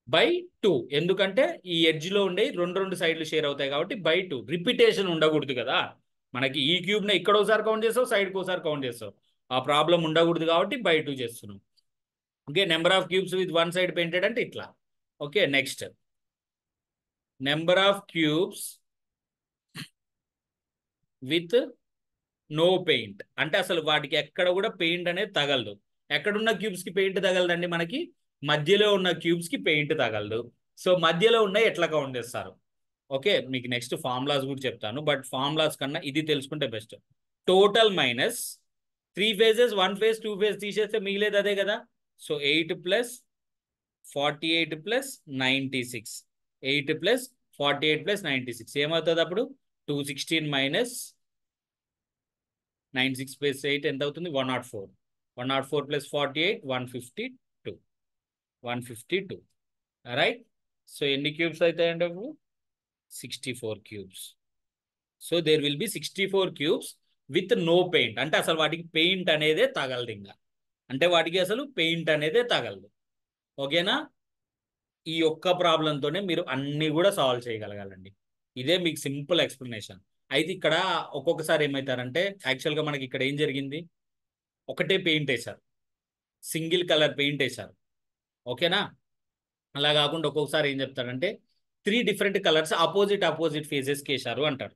by 2. ఎందుకంటే ఈ ఎడ్జ్ లో ఉండే రెండు సైడ్లు షేర్ అవుతాయి కాబట్టి బై 2. రిపిటేషన్ ఉండకూడదు కదా మనకి. ఈ క్యూబ్ ని ఇక్కడ ఒకసారి కౌంట్ చేస్తావు, సైడ్కి ఒకసారి కౌంట్ చేస్తావు. ఆ ప్రాబ్లం ఉండకూడదు కాబట్టి బై 2 చేస్తున్నాం. Okay, number of cubes with 1 side painted అంటే ఇట్లా. Okay, next number of cubes with no paint అంటే అసలు వాటికి ఎక్కడ కూడా పెయింట్ అనేది తగలదు. ఎక్కడున్న క్యూబ్స్ కి పెయింట్ తగలదండి మనకి? మధ్యలో ఉన్న క్యూబ్స్ కి పెయింట్ తగలదు. సో మధ్యలో ఉన్నాయి ఎట్లా కౌంట్ చేస్తారు? ఓకే, మీకు నెక్స్ట్ ఫార్ములాస్ కూడా చెప్తాను, బట్ ఫార్ములాస్ కన్నా ఇది తెలుసుకుంటే best. Total minus 3 phases 1 phase 2 phase తీసేస్తే మిగిలేదు అదే కదా. So 8 plus 48 plus 96. 8 plus 48 plus 96 ఏమవుతుంది అప్పుడు? 216 మైనస్ 96 ప్లస్ 8 ఎంత అవుతుంది? 104. 104 ప్లస్ 48 152. 152. రైట్. సో ఎన్ని క్యూబ్స్ అవుతాయండి అప్పుడు? 64 cubes. So there will be 64 cubes with no paint అంటే అసలు వాటికి పెయింట్ అనేదే తగలదు ఇంకా. అంటే వాటికి అసలు పెయింట్ అనేదే తగలదు. ఓకేనా? ఈ ఒక్క ప్రాబ్లంతోనే మీరు అన్ని కూడా సాల్వ్ చేయగలగాలండి. ఇదే మీకు సింపుల్ ఎక్స్ప్లెనేషన్. అయితే ఇక్కడ ఒక్కొక్కసారి ఏమవుతారంటే యాక్చువల్గా మనకి ఇక్కడ ఏం జరిగింది? ఒకటే పెయింట్ వేశారు, సింగిల్ కలర్ పెయింట్ వేశారు. ఓకేనా? అలా కాకుండా ఒక్కొక్కసారి ఏం చెప్తారంటే 3 డిఫరెంట్ కలర్స్ ఆపోజిట్ ఫేజెస్కి వేశారు అంటారు.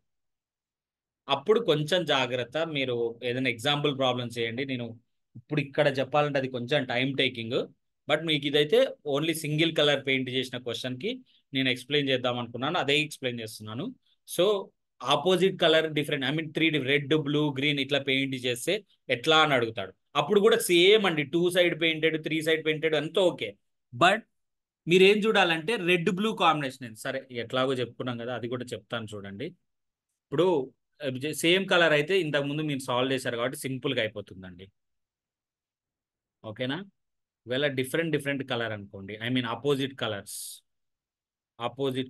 అప్పుడు కొంచెం జాగ్రత్త. మీరు ఏదైనా ఎగ్జాంపుల్ ప్రాబ్లం చేయండి. నేను ఇప్పుడు ఇక్కడ చెప్పాలంటే అది కొంచెం టైం టేకింగ్, బట్ మీకు ఇదైతే ఓన్లీ సింగిల్ కలర్ పెయింట్ చేసిన క్వశ్చన్కి నేను ఎక్స్ప్లెయిన్ చేద్దాం అనుకున్నాను, అదే ఎక్స్ప్లెయిన్ చేస్తున్నాను. So opposite colour different, I mean 3 red blue green ఇట్లా పెయింట్ చేస్తే ఎట్లా అని అడుగుతాడు. అప్పుడు కూడా సేమ్ అండి, 2 సైడ్ పెయింటెడ్ 3 సైడ్ పెయింటెడ్ అంతా ఓకే. బట్ మీరు ఏం చూడాలంటే రెడ్ బ్లూ కాంబినేషన్. సరే ఎట్లాగో చెప్పుకున్నాం కదా, అది కూడా చెప్తాను చూడండి. ఇప్పుడు సేమ్ కలర్ అయితే ఇంతకు ముందు మీరు సాల్వ్ చేశారు కాబట్టి సింపుల్గా అయిపోతుందండి. ఓకేనా? ఒకవేళ డిఫరెంట్ కలర్ అనుకోండి, ఐ మీన్ ఆపోజిట్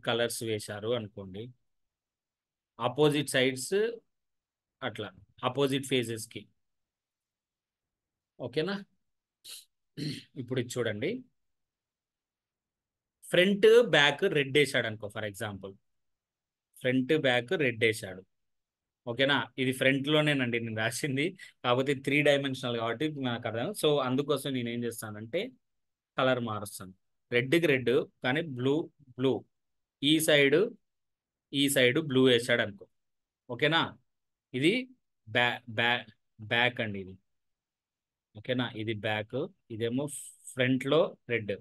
కలర్స్ వేశారు అనుకోండి, ఆపోజిట్ సైడ్స్ అట్లా ఆపోజిట్ ఫేజెస్కి. ఓకేనా? ఇప్పుడు ఇది చూడండి, ఫ్రంట్ బ్యాక్ రెడ్ వేసాడు అనుకో, for example front back red వేసాడు. ఓకేనా? ఇది ఫ్రంట్ లోనేనండి నేను రాసింది, కాకపోతే 3 డైమెన్షనల్ కాబట్టి నాకు అర్థం. సో అందుకోసం నేను ఏం చేస్తానంటే కలర్ మారుస్తాను. రెడ్కి రెడ్ కానీ బ్లూ బ్లూ, ఈ సైడ్ బ్లూ వేసాడు అనుకో, ఓకేనా. ఇది బ్యా బ్యా బ్యాక్ అండి ఇది, ఓకేనా. ఇది బ్యాక్, ఇదేమో ఫ్రంట్లో రెడ్,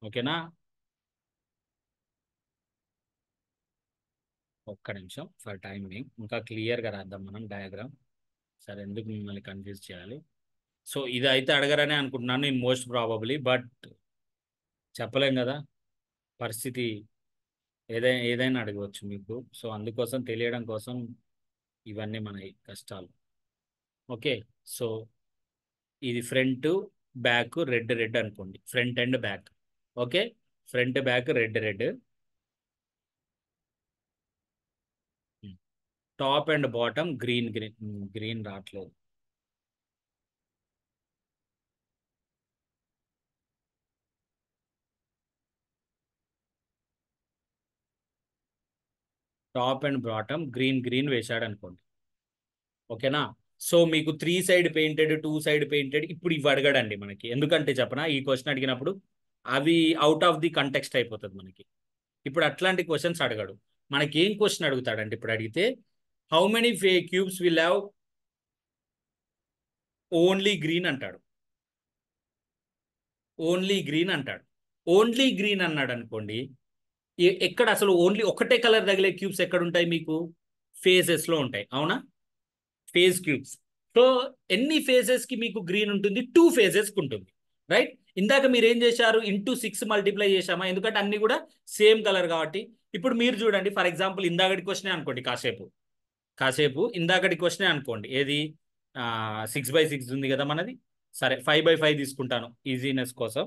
ఓకేనా. ఒక్క నిమిషం ఫర్ టైమింగ్, ఇంకా క్లియర్గా రాద్దాం మనం డయాగ్రామ్. సరే, ఎందుకు మిమ్మల్ని కన్ఫ్యూజ్ చేయాలి. సో ఇది అయితే అడగరనే అనుకుంటున్నాను నేను మోస్ట్ ప్రాబబ్లీ, బట్ చెప్పలేం కదా, పరిస్థితి ఏదైనా అడగవచ్చు మీకు. సో అందుకోసం తెలియడం కోసం ఇవన్నీ మన కష్టాలు. ఓకే, సో ఇది ఫ్రంట్ బ్యాక్ రెడ్ రెడ్ అనుకోండి, front and back. Okay, front back red red, top and bottom green green. Green రావట్లేదు. Top and bottom green green వేశాడు అనుకోండి, ఓకేనా. సో మీకు 3 సైడ్ పెయింటెడ్ 2 సైడ్ పెయింటెడ్ ఇప్పుడు ఇవి అడగడండి మనకి. ఎందుకంటే చెప్పనా, ఈ క్వశ్చన్ అడిగినప్పుడు అవి అవుట్ ఆఫ్ ది కంటెక్స్ట్ అయిపోతుంది మనకి. ఇప్పుడు అట్లాంటి క్వశ్చన్స్ అడగడు. మనకి ఏం క్వశ్చన్ అడుగుతాడంటే, ఇప్పుడు అడిగితే how many cubes will have only green అంటాడు. ఓన్లీ గ్రీన్ అంటాడు. ఓన్లీ గ్రీన్ అన్నాడు అనుకోండి, ఎక్కడ అసలు ఓన్లీ ఒకటే కలర్ తగిలే క్యూబ్స్ ఎక్కడ ఉంటాయి మీకు? ఫేజెస్లో ఉంటాయి, అవునా. Phase cubes. సో ఎన్ని ఫేజెస్ కి మీకు గ్రీన్ ఉంటుంది? 2 ఫేజెస్ కి ఉంటుంది, రైట్. ఇందాక మీరు ఏం చేశారు, ఇంటూ 6 మల్టిప్లై చేశామా, ఎందుకంటే అన్ని కూడా సేమ్ కలర్ కాబట్టి. ఇప్పుడు మీరు చూడండి, ఫర్ ఎగ్జాంపుల్ ఇందాకటి క్వశ్చనే అనుకోండి, కాసేపు ఇందాకటి క్వశ్చనే అనుకోండి, ఏది 6/6 ఉంది కదా మనది. సరే, 5/5 తీసుకుంటాను ఈజీనెస్ కోసం.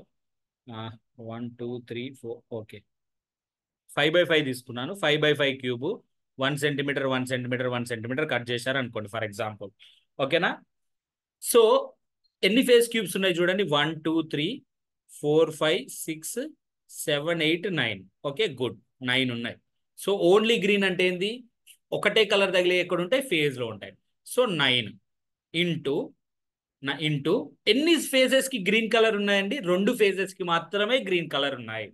1 2 3 4, ఓకే, 5/5 తీసుకున్నాను. 5/5 cube 1 centimetre 1 centimetre 1 centimetre cut చేశారు అనుకోండి ఫర్ ఎగ్జాంపుల్, ఓకేనా. సో ఎన్ని ఫేస్ క్యూబ్స్ ఉన్నాయి చూడండి, 1 2 3 4 5 6 7 8 9. ఓకే, గుడ్, 9 ఉన్నాయి. సో ఓన్లీ గ్రీన్ అంటే ఏంది? ఒకటే కలర్ తగిలే ఎక్కడ ఉంటాయి? ఫేజ్ లో ఉంటాయి. సో 9 ఇంటూ ఇంటూ ఎన్ని ఫేజెస్ కి గ్రీన్ కలర్ ఉన్నాయండి? 2 ఫేజెస్ కి మాత్రమే గ్రీన్ కలర్ ఉన్నాయి,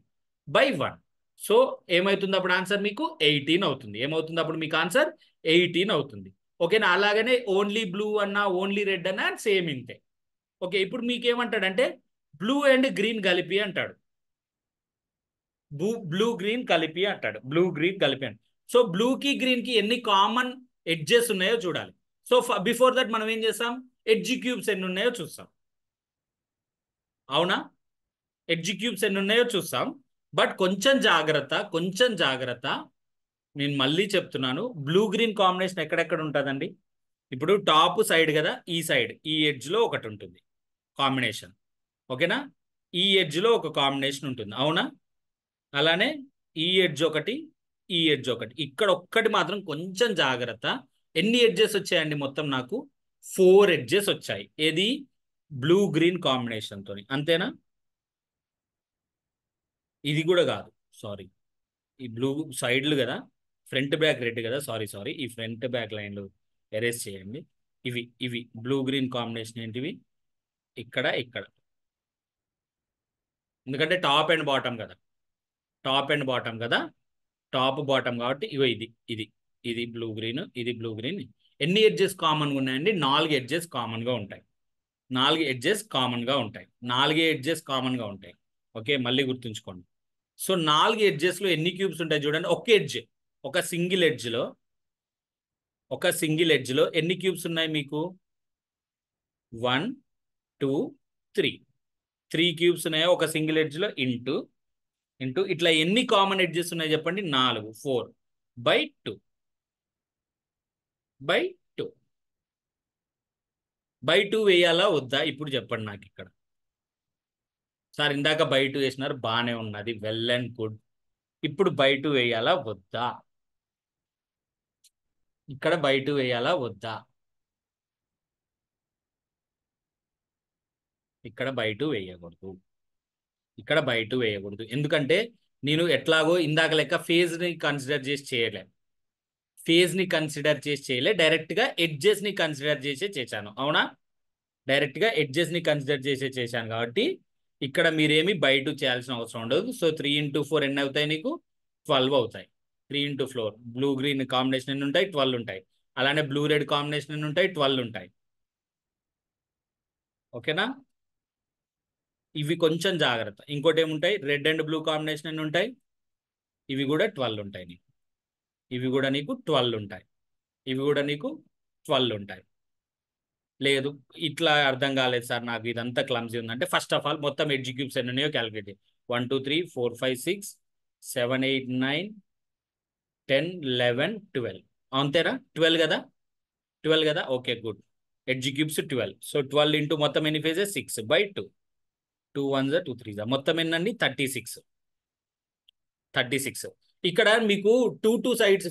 బై 1. సో ఏమవుతుంది అప్పుడు ఆన్సర్ మీకు? 18 అవుతుంది. ఏమవుతుంది అప్పుడు మీకు ఆన్సర్? 18 అవుతుంది, ఓకేనా. అలాగనే ఓన్లీ బ్లూ అన్నా ఓన్లీ రెడ్ అన్నా సేమ్ ఇంతే. ఓకే, ఇప్పుడు మీకేమంటాడంటే బ్లూ అండ్ గ్రీన్ కలిపి అంటాడు. బ్లూ గ్రీన్ కలిపి అంటాడు, బ్లూ గ్రీన్ కలిపి అంటాడు. సో బ్లూకి గ్రీన్కి ఎన్ని కామన్ ఎడ్జెస్ ఉన్నాయో చూడాలి. సో బిఫోర్ దట్ మనం ఏం చేస్తాం? ఎడ్జ్ క్యూబ్స్ ఎన్ని ఉన్నాయో చూస్తాం, అవునా. ఎడ్జ్ క్యూబ్స్ ఎన్ని ఉన్నాయో చూస్తాం. బట్ కొంచెం జాగ్రత్త. నేను మళ్ళీ చెప్తున్నాను, బ్లూ గ్రీన్ కాంబినేషన్ ఎక్కడెక్కడ ఉంటుందండి? ఇప్పుడు టాప్ సైడ్ కదా, ఈ ఎడ్జ్ లో ఒకటి ఉంటుంది కాంబినేషన్, ఓకేనా. ఈ ఎడ్జ్ లో ఒక కాంబినేషన్ ఉంటుంది, అవునా. అలానే ఈ ఎడ్జ్ ఒకటి, ఈ ఎడ్జ్ ఒకటి, ఇక్కడ ఒక్కటి మాత్రం కొంచెం జాగ్రత్త. ఎన్ని ఎడ్జెస్ వచ్చాయండి మొత్తం? నాకు 4 ఎడ్జెస్ వచ్చాయి. ఏది? బ్లూ గ్రీన్ కాంబినేషన్ తోని, అంతేనా. ఇది కూడా కాదు, సారీ. ఈ బ్లూ సైడ్లు కదా, ఫ్రంట్ బ్యాక్ రెడ్ కదా, సారీ ఈ ఫ్రంట్ బ్యాక్ లైన్లు ఎరేస్ చేయండి. ఇవి బ్లూ గ్రీన్ కాంబినేషన్ ఏంటివి? ఇక్కడ ఎందుకంటే టాప్ అండ్ బాటమ్ కదా, టాప్ అండ్ బాటమ్ కదా, టాప్ బాటమ్ కాబట్టి ఇగో ఇది బ్లూ గ్రీన్, ఇది బ్లూ గ్రీన్. ఎన్ని ఎడ్జెస్ కామన్గా ఉన్నాయండి? 4 ఎడ్జెస్ కామన్గా ఉంటాయి. 4 ఎడ్జెస్ కామన్గా ఉంటాయి. 4 ఎడ్జెస్ కామన్గా ఉంటాయి. ఓకే, మళ్ళీ గుర్తుంచుకోండి. సో 4 ఎడ్జెస్లో ఎన్ని క్యూబ్స్ ఉంటాయి చూడండి. ఒక ఎడ్జ్, ఒక సింగిల్ ఎడ్జ్లో ఎన్ని క్యూబ్స్ ఉన్నాయి మీకు? 1 2 3. 3 క్యూబ్స్ ఉన్నాయి ఒక సింగిల్ ఎడ్జ్లో. ఇంటూ ఇట్లా ఎన్ని కామన్ ఎడ్జెస్ ఉన్నాయి చెప్పండి? 4. 4/2 బై 2 బై 2 వేయాలా వద్దా ఇప్పుడు చెప్పండి నాకు ఇక్కడ. సార్ ఇందాక బై 2 వేసినారు, బాగానే ఉన్నది, వెల్ అండ్ గుడ్. ఇప్పుడు బై 2 వేయాలా వద్దా? ఇక్కడ బై 2 వేయాలా వద్దా? ఇక్కడ బై 2 వేయకూడదు. ఇక్కడ బై 2 వేయకూడదు, ఎందుకంటే నేను ఎట్లాగో ఇందాక లెక్క ఫేజ్ని కన్సిడర్ చేసి చేయలే, డైరెక్ట్గా ఎడ్జెస్ని కన్సిడర్ చేసి చేశాను, అవునా. డైరెక్ట్గా ఎడ్జెస్ని కన్సిడర్ చేసి చేశాను కాబట్టి ఇక్కడ మీరేమి బై 2 చేయాల్సిన అవసరం ఉండదు. సో 3 into 4 ఎన్ని అవుతాయి నీకు? 12 అవుతాయి. 3 into 4 బ్లూ గ్రీన్ కాంబినేషన్ ఎన్ని ఉంటాయి? 12 ఉంటాయి. అలానే బ్లూ రెడ్ కాంబినేషన్ ఎన్ని ఉంటాయి? 12 ఉంటాయి. ఓకేనా? ఇవి కొంచెం జాగ్రత్త. ఇంకోటి ఏముంటాయి? రెడ్ అండ్ బ్లూ కాంబినేషన్ ఎన్ని ఉంటాయి? ఇవి కూడా 12 ఉంటాయి నీకు. ఇవి కూడా నీకు 12 ఉంటాయి. ఇవి కూడా నీకు 12 ఉంటాయి. లేదు ఇట్లా అర్థం కాలేదు సార్ నాకు ఇదంతా క్లమ్సీ ఉందంటే ఫస్ట్ ఆఫ్ ఆల్ మొత్తం ఎడ్జ్ క్యూబ్స్ ఎన్ని ఉన్నాయో క్యాలిక్యులేట్ 1 2 3 4 5 6 7 8 9 10 11 12 అంతేనా? 12 కదా? 12 కదా? Okay good. Edge cubes 12. So 12 into మొత్తం ఎన్ని ఫేజెస్? 6 బై 2. 2 1 2 3 మొత్తం ఎన్నండి? 36. 36. ఇక్కడ మీకు 2 సైడ్స్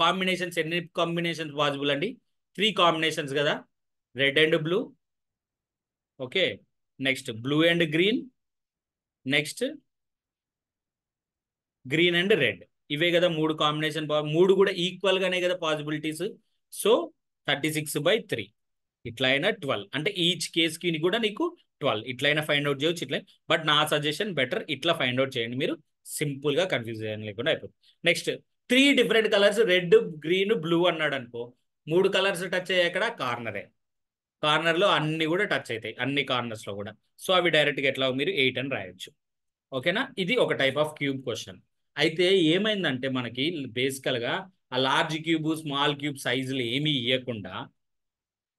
కాంబినేషన్స్ ఎన్ని కాంబినేషన్స్ పాసిబుల్ అండి? 3 కాంబినేషన్స్ కదా. Red and blue, okay, next blue and green, next green and red. ఇవే కదా 3 కాంబినేషన్. 3 కూడా ఈక్వల్ గానే కదా పాసిబిలిటీస్. సో 36/3 ఇట్లయినా 12 అంటే ఈచ్ కేస్కి కూడా నీకు 12 ఇట్లయినా ఫైండ్ అవుట్ చేయొచ్చు. ఇట్లా బట్ నా సజెషన్ బెటర్ ఇట్లా ఫైండ్ అవుట్ చేయండి మీరు. సింపుల్ గా కన్ఫ్యూజ్ లేకుండా అయిపోతుంది. Next 3 different colours red green blue అన్నాడు అనుకో, 3 కలర్స్ టచ్ అయ్యాయి అక్కడ కార్నరే. కార్నర్ లో అన్ని కూడా టచ్ అవుతాయి, అన్ని కార్నర్స్ లో కూడా. సో అవి డైరెక్ట్ గా ఎట్లా మీరు 8 అని రాయొచ్చు. ఓకేనా? ఇది ఒక టైప్ ఆఫ్ క్యూబ్ క్వశ్చన్. అయితే ఏమైందంటే మనకి బేసికల్ గా ఆ లార్జ్ క్యూబ్ స్మాల్ క్యూబ్ సైజులు ఏమీ ఇవ్వకుండా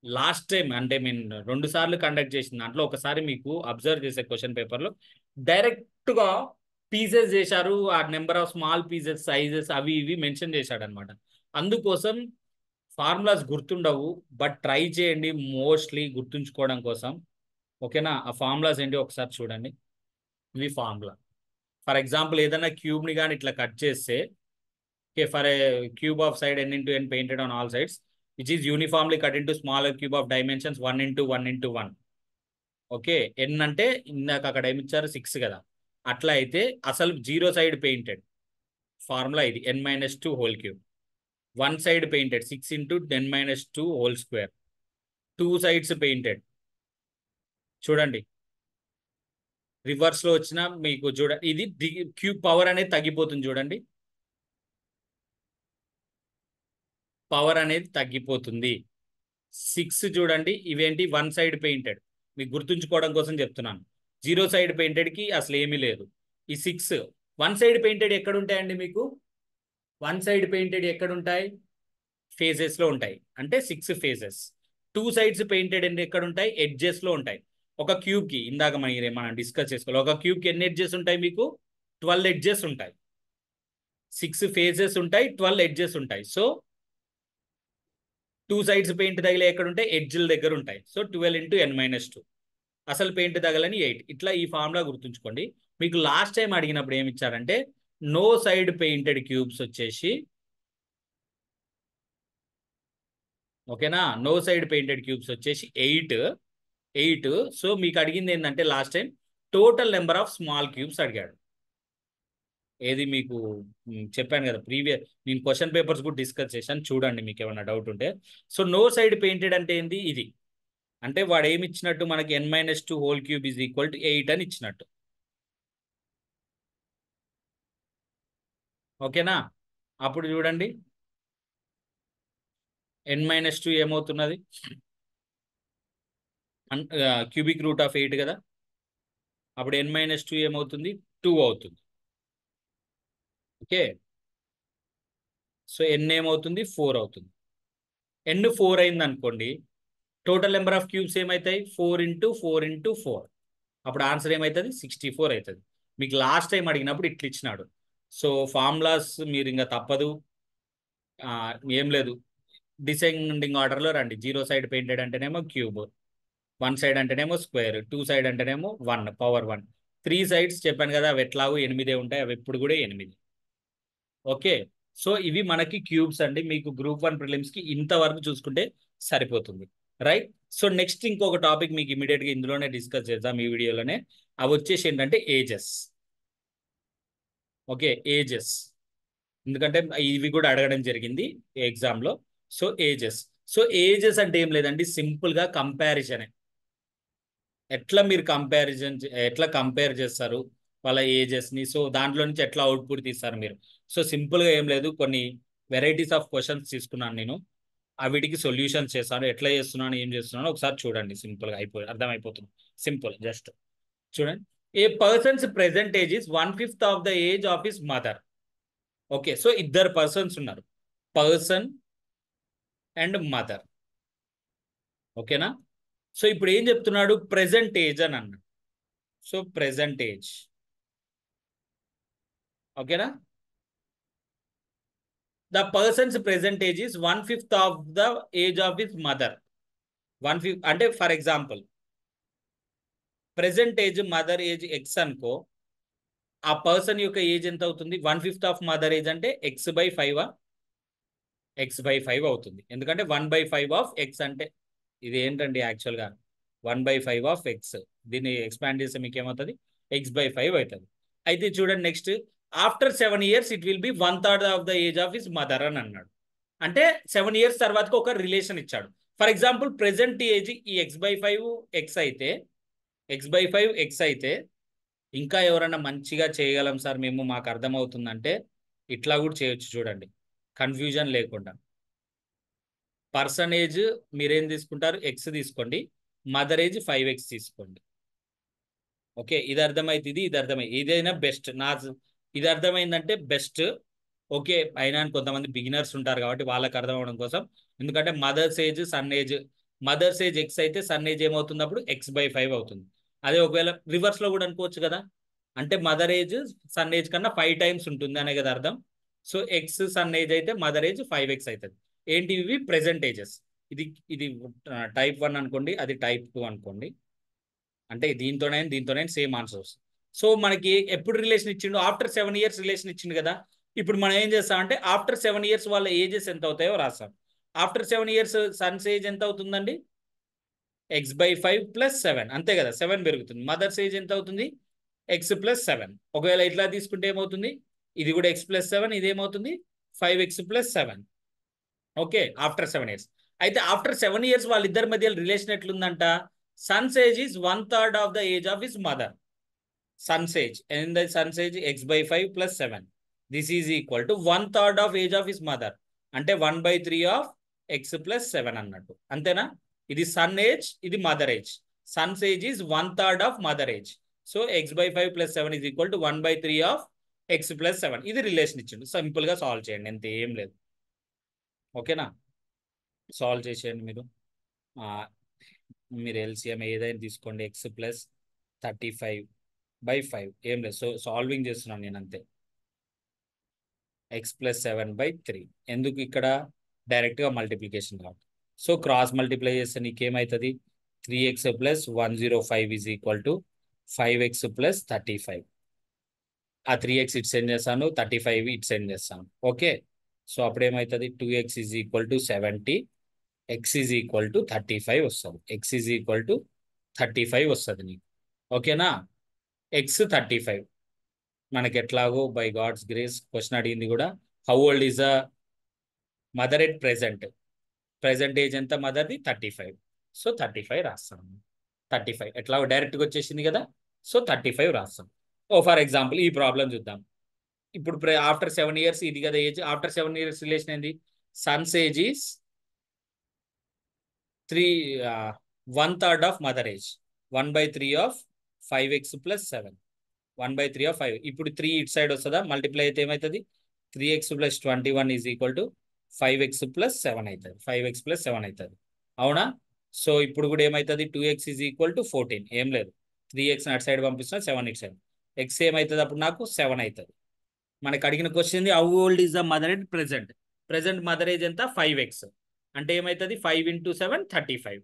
లాస్ట్ టైం అంటే మీన్ 2 సార్లు కండక్ట్ చేసిన దాంట్లో ఒకసారి మీకు అబ్జర్వ్ చేసే క్వశ్చన్ పేపర్లో డైరెక్ట్ గా పీసెస్ చేశారు. ఆ number of small pieces sizes అవి ఇవి మెన్షన్ చేశాడు అనమాట. అందుకోసం ఫార్ములాస్ గుర్తుండవు, బట్ ట్రై చేయండి మోస్ట్లీ గుర్తుంచుకోవడం కోసం. ఓకేనా? ఆ ఫార్ములాస్ ఏంటి ఒకసారి చూడండి. ఇవి ఫార్ములా. ఫర్ ఎగ్జాంపుల్ ఏదైనా క్యూబ్ని కానీ ఇట్లా కట్ చేస్తే, okay, for a cube of side n into n painted on all sides which is uniformly cut into smaller cube of dimensions 1 into 1 into 1. Okay, n అంటే ఇందాక అక్కడ ఏమి ఇచ్చారు? 6 కదా. అట్లా అయితే అసలు 0 సైడ్ పెయింటెడ్ ఫార్ములా ఇది n-2 whole cube. 1 side painted 6 into n-2 whole square. 2 sides painted చూడండి రివర్స్ లో వచ్చిన మీకు చూడండి ఇది క్యూబ్ పవర్ అనేది తగ్గిపోతుంది చూడండి. పవర్ అనేది తగ్గిపోతుంది. 6 చూడండి ఇవేంటి 1 సైడ్ పెయింటెడ్, మీకు గుర్తుంచుకోవడం కోసం చెప్తున్నాను. 0 సైడ్ పెయింటెడ్ కి అసలు ఏమీ లేదు. ఈ 6 1 సైడ్ పెయింటెడ్ ఎక్కడ ఉంటాయండి మీకు? 1 సైడ్ పెయింటెడ్ ఎక్కడ ఉంటాయి? ఫేజెస్ లో ఉంటాయి, అంటే 6 ఫేజెస్. 2 సైడ్స్ పెయింటెడ్ ఎక్కడ ఉంటాయి? ఎడ్జెస్ లో ఉంటాయి. ఒక క్యూబ్ కి ఇందాక మనం డిస్కస్ చేసుకోవాలి. ఒక క్యూబ్ కి ఎన్ని ఎడ్జెస్ ఉంటాయి మీకు? 12 ఎడ్జెస్ ఉంటాయి. 6 ఫేజెస్ ఉంటాయి, 12 ఎడ్జెస్ ఉంటాయి. సో 2 సైడ్స్ పెయింట్ తగిలే ఎక్కడ ఉంటాయి? ఎడ్జ్ల దగ్గర ఉంటాయి. సో 12 into n-2 అసలు పెయింట్ తగలని 8. ఇట్లా ఈ ఫార్ములా గుర్తుంచుకోండి. మీకు లాస్ట్ టైం అడిగినప్పుడు ఏమి ఇచ్చారంటే నో సైడ్ పెయింటెడ్ క్యూబ్స్ వచ్చేసి, ఓకేనా, నో సైడ్ పెయింటెడ్ క్యూబ్స్ వచ్చేసి 8. సో మీకు అడిగింది ఏంటంటే last time total number of small cubes అడిగాడు. ఏది మీకు చెప్పాను కదా ప్రీవియస్, నేను క్వశ్చన్ పేపర్స్ కూడా డిస్కస్ చేశాను, చూడండి మీకు ఏమైనా డౌట్ ఉంటే. సో నో సైడ్ పెయింటెడ్ అంటే ఏంది? ఇది అంటే వాడు ఏమి ఇచ్చినట్టు మనకి n-2 whole cube is equal to 8 అని ఇచ్చినట్టు. ఓకేనా? అప్పుడు చూడండి n-2 ఏమవుతున్నది? క్యూబిక్ రూట్ ఆఫ్ 8 కదా. అప్పుడు n-2 ఏమవుతుంది? 2 అవుతుంది. ఓకే, సో n ఏమవుతుంది? 4 అవుతుంది. n 4 అయింది అనుకోండి, టోటల్ నెంబర్ ఆఫ్ క్యూబ్స్ ఏమవుతాయి? 4 into 4 into 4. అప్పుడు ఆన్సర్ ఏమవుతుంది? 64 అవుతుంది. మీకు లాస్ట్ టైం అడిగినప్పుడు ఇట్లా ఇచ్చినాడు. సో ఫార్ములాస్ మీరు ఇంకా తప్పదు, ఏం లేదు, డిసెండింగ్ ఆర్డర్లో రండి. 0 సైడ్ పెయింటెడ్ అంటేనేమో క్యూబ్, 1 సైడ్ అంటేనేమో స్క్వేర్, 2 సైడ్ అంటేనేమో 1 పవర్ 1. 3 సైడ్స్ చెప్పాను కదా, అవి ఎట్లాగో 8 ఉంటాయి, అవి ఎప్పుడు కూడా 8. ఓకే, సో ఇవి మనకి క్యూబ్స్ అండి. మీకు గ్రూప్ 1 ప్రిలిమ్స్కి ఇంతవరకు చూసుకుంటే సరిపోతుంది, రైట్? సో నెక్స్ట్ ఇంకొక టాపిక్ మీకు ఇమీడియట్గా ఇందులోనే డిస్కస్ చేద్దాం ఈ వీడియోలోనే. అవి వచ్చేసి ఏంటంటే ఏజెస్. ఓకే, ఏజెస్, ఎందుకంటే ఇవి కూడా అడగడం జరిగింది ఎగ్జామ్లో. సో ఏజెస్ అంటే ఏం లేదండి, సింపుల్గా కంపారిజనే. ఎట్లా మీరు ఎట్లా కంపేర్ చేస్తారు వాళ్ళ ఏజెస్ని? సో దాంట్లో నుంచి ఎట్లా అవుట్పుట్ తీస్తారు మీరు? సో సింపుల్గా ఏం లేదు, కొన్ని వెరైటీస్ ఆఫ్ క్వశ్చన్స్ తీసుకున్నాను నేను, వీటికి సొల్యూషన్స్ చేస్తాను. ఎట్లా చేస్తున్నాను, ఏం చేస్తున్నాను ఒకసారి చూడండి. సింపుల్గా అర్థమైపోతుంది. సింపుల్, జస్ట్ చూడండి. A person's present age is 1/5 of the age of his mother. Okay, so ఇద్దరు పర్సన్స్ ఉన్నారు, పర్సన్ అండ్ మదర్. ఓకేనా? సో ఇప్పుడు ఏం చెప్తున్నాడు, ప్రెసెంట్ ఏజ్ అని అన్నాడు. సో ప్రెసెంట్ ఏజ్, ఓకేనా? The person's present age is 1/5 of the age of his mother. 1/5 అంటే for example present age mother age X అనుకో, ఆ పర్సన్ యొక్క ఏజ్ ఎంత అవుతుంది? 1/5 ఆఫ్ మదర్ ఏజ్ అంటే x/5. x/5 అవుతుంది, ఎందుకంటే 1/5 ఆఫ్ ఎక్స్ అంటే ఇది ఏంటండి యాక్చువల్గా 1/5 ఆఫ్ ఎక్స్. దీన్ని ఎక్స్పాండ్ చేస్తే మీకు ఏమవుతుంది? x/5 అవుతుంది. అయితే చూడండి next, after 7 years it will be 1/3 of the age of his mother అని అన్నాడు. అంటే 7 years తర్వాతకి ఒక రిలేషన్ ఇచ్చాడు. ఫర్ ఎగ్జాంపుల్ ప్రెసెంట్ ఏజ్ ఈ x/5 ఎక్స్ అయితే, x/5 ఎక్స్ అయితే ఇంకా ఎవరైనా మంచిగా చేయగలం సార్ మేము, మాకు అర్థమవుతుందంటే ఇట్లా కూడా చేయొచ్చు. చూడండి, కన్ఫ్యూజన్ లేకుండా. పర్సనేజ్ మీరేం తీసుకుంటారు? ఎక్స్ తీసుకోండి, మదర్ ఏజ్ 5x తీసుకోండి. ఓకే, ఇది అర్థమైతే ఇది అర్థమైంది, ఇదైనా బెస్ట్. ఇది అర్థమైందంటే బెస్ట్. ఓకే, అయినా కొంతమంది బిగినర్స్ ఉంటారు కాబట్టి వాళ్ళకి అర్థం అవడం కోసం, ఎందుకంటే mother's age son age, mother's age x అయితే సన్ ఏజ్ ఏమవుతుంది అప్పుడు? x/5 అవుతుంది. అదే ఒకవేళ రివర్స్ లో కూడా అనుకోవచ్చు కదా, అంటే మదర్ ఏజ్ సన్ ఏజ్ కన్నా 5 times ఉంటుంది అనే కదా అర్థం. సో ఎక్స్ సన్ ఏజ్ అయితే మదర్ ఏజ్ 5x అవుతుంది. ఏంటి ఇవి? Present ages. ఇది ఇది టైప్ 1 అనుకోండి, అది టైప్ 2 అనుకోండి. అంటే దీంతోనే సేమ్ ఆన్సర్స్. సో మనకి ఎప్పుడు రిలేషన్ ఇచ్చిండు? ఆఫ్టర్ 7 years రిలేషన్ ఇచ్చిండు కదా. ఇప్పుడు మనం ఏం చేస్తామంటే ఆఫ్టర్ 7 years వాళ్ళ ఏజెస్ ఎంత అవుతాయో రాస్తాం. ఆఫ్టర్ 7 years సన్స్ ఏజ్ ఎంత అవుతుందండి? x/5 + 7, అంతే కదా, 7 పెరుగుతుంది. మదర్స్ ఏజ్ ఎంత అవుతుంది? x+7. ఒకవేళ ఇట్లా తీసుకుంటే ఏమవుతుంది? ఇది కూడా x+7, ఇది ఏమవుతుంది? 5x+7. Okay, after 7 years. అయితే ఆఫ్టర్ 7 years వాళ్ళిద్దరి మధ్య రిలేషన్ ఎట్లుందంట? Son's age is 1/3 of the age of his mother. Son's age and the son's age x/5 + 7. This is equal to 1/3 of age of his mother, అంటే 1/3 of x+7 అన్నట్టు. అంతేనా? ఇది son age, ఇది mother age. Son's age is 1/3 of mother age. So x/5 + 7 is equal to 1/3 of x+7. ఇది relation ఇచ్చిండు. Simple గా solve చేయండి, అంతే, ఏం లేదు. ఓకేనా? సాల్వ్ చేసేయండి మీరు. మీరు ఎల్సిఎం ఏదైనా తీసుకోండి, x+35/5, ఏం లేదు. సో సాల్వింగ్ చేస్తున్నాను నేను, అంతే. x+7/3. ఎందుకు ఇక్కడ డైరెక్ట్గా మల్టిప్లికేషన్ కాదు. సో క్రాస్ మల్టిప్లై చేస్తే నీకేమవుతుంది? 3x + 105 is equal to 5x + 35. ఆ 3x ఇటు సెండ్ చేస్తాను, 35 ఇటు సెండ్ చేస్తాను. ఓకే, సో అప్పుడు ఏమవుతుంది? 2x is equal to 70, x is equal to 35 వస్తుంది. x ఈజ్ ఈక్వల్ టు 35 వస్తుంది నీకు. ఓకేనా? x 35. మనకి ఎట్లాగో బై గాడ్స్ గ్రేస్ క్వశ్చన్ అడిగింది కూడా, how old is the mother at present. Present age ఎంత మదర్ది? 35. సో 35 రాస్తాం. 35 ఎట్లా డైరెక్ట్గా వచ్చేసింది కదా, సో 35 రాస్తాం. ఓ ఫర్ ఎగ్జాంపుల్ ఈ ప్రాబ్లం చూద్దాం. ఇప్పుడు ఆఫ్టర్ 7 years ఇది కదా ఏజ్. ఆఫ్టర్ 7 years రిలేషన్ ఏంది? Sons age is 1/3 of mother age. 1/3 of 5x + 7. 1/3 of 5. ఇప్పుడు 3 ఇటు సైడ్ వస్తుందా? మల్టిప్లై అయితే ఏమవుతుంది? 3x + 21 is equal to 5x + 7 అవుతుంది. 5x + 7 అవుతుంది, అవునా? సో ఇప్పుడు కూడా ఏమవుతుంది? 2x is equal to 14. ఏం లేదు, 3x అటు సైడ్ పంపిస్తున్నా, 7 ఇటు సైడ్. x ఏమవుతుంది అప్పుడు? నాకు 7 అవుతుంది. మనకి అడిగిన question how old is the mother at present. Present mother age ఎంత? 5x. అంటే ఏమవుతుంది? 5 × 7 35.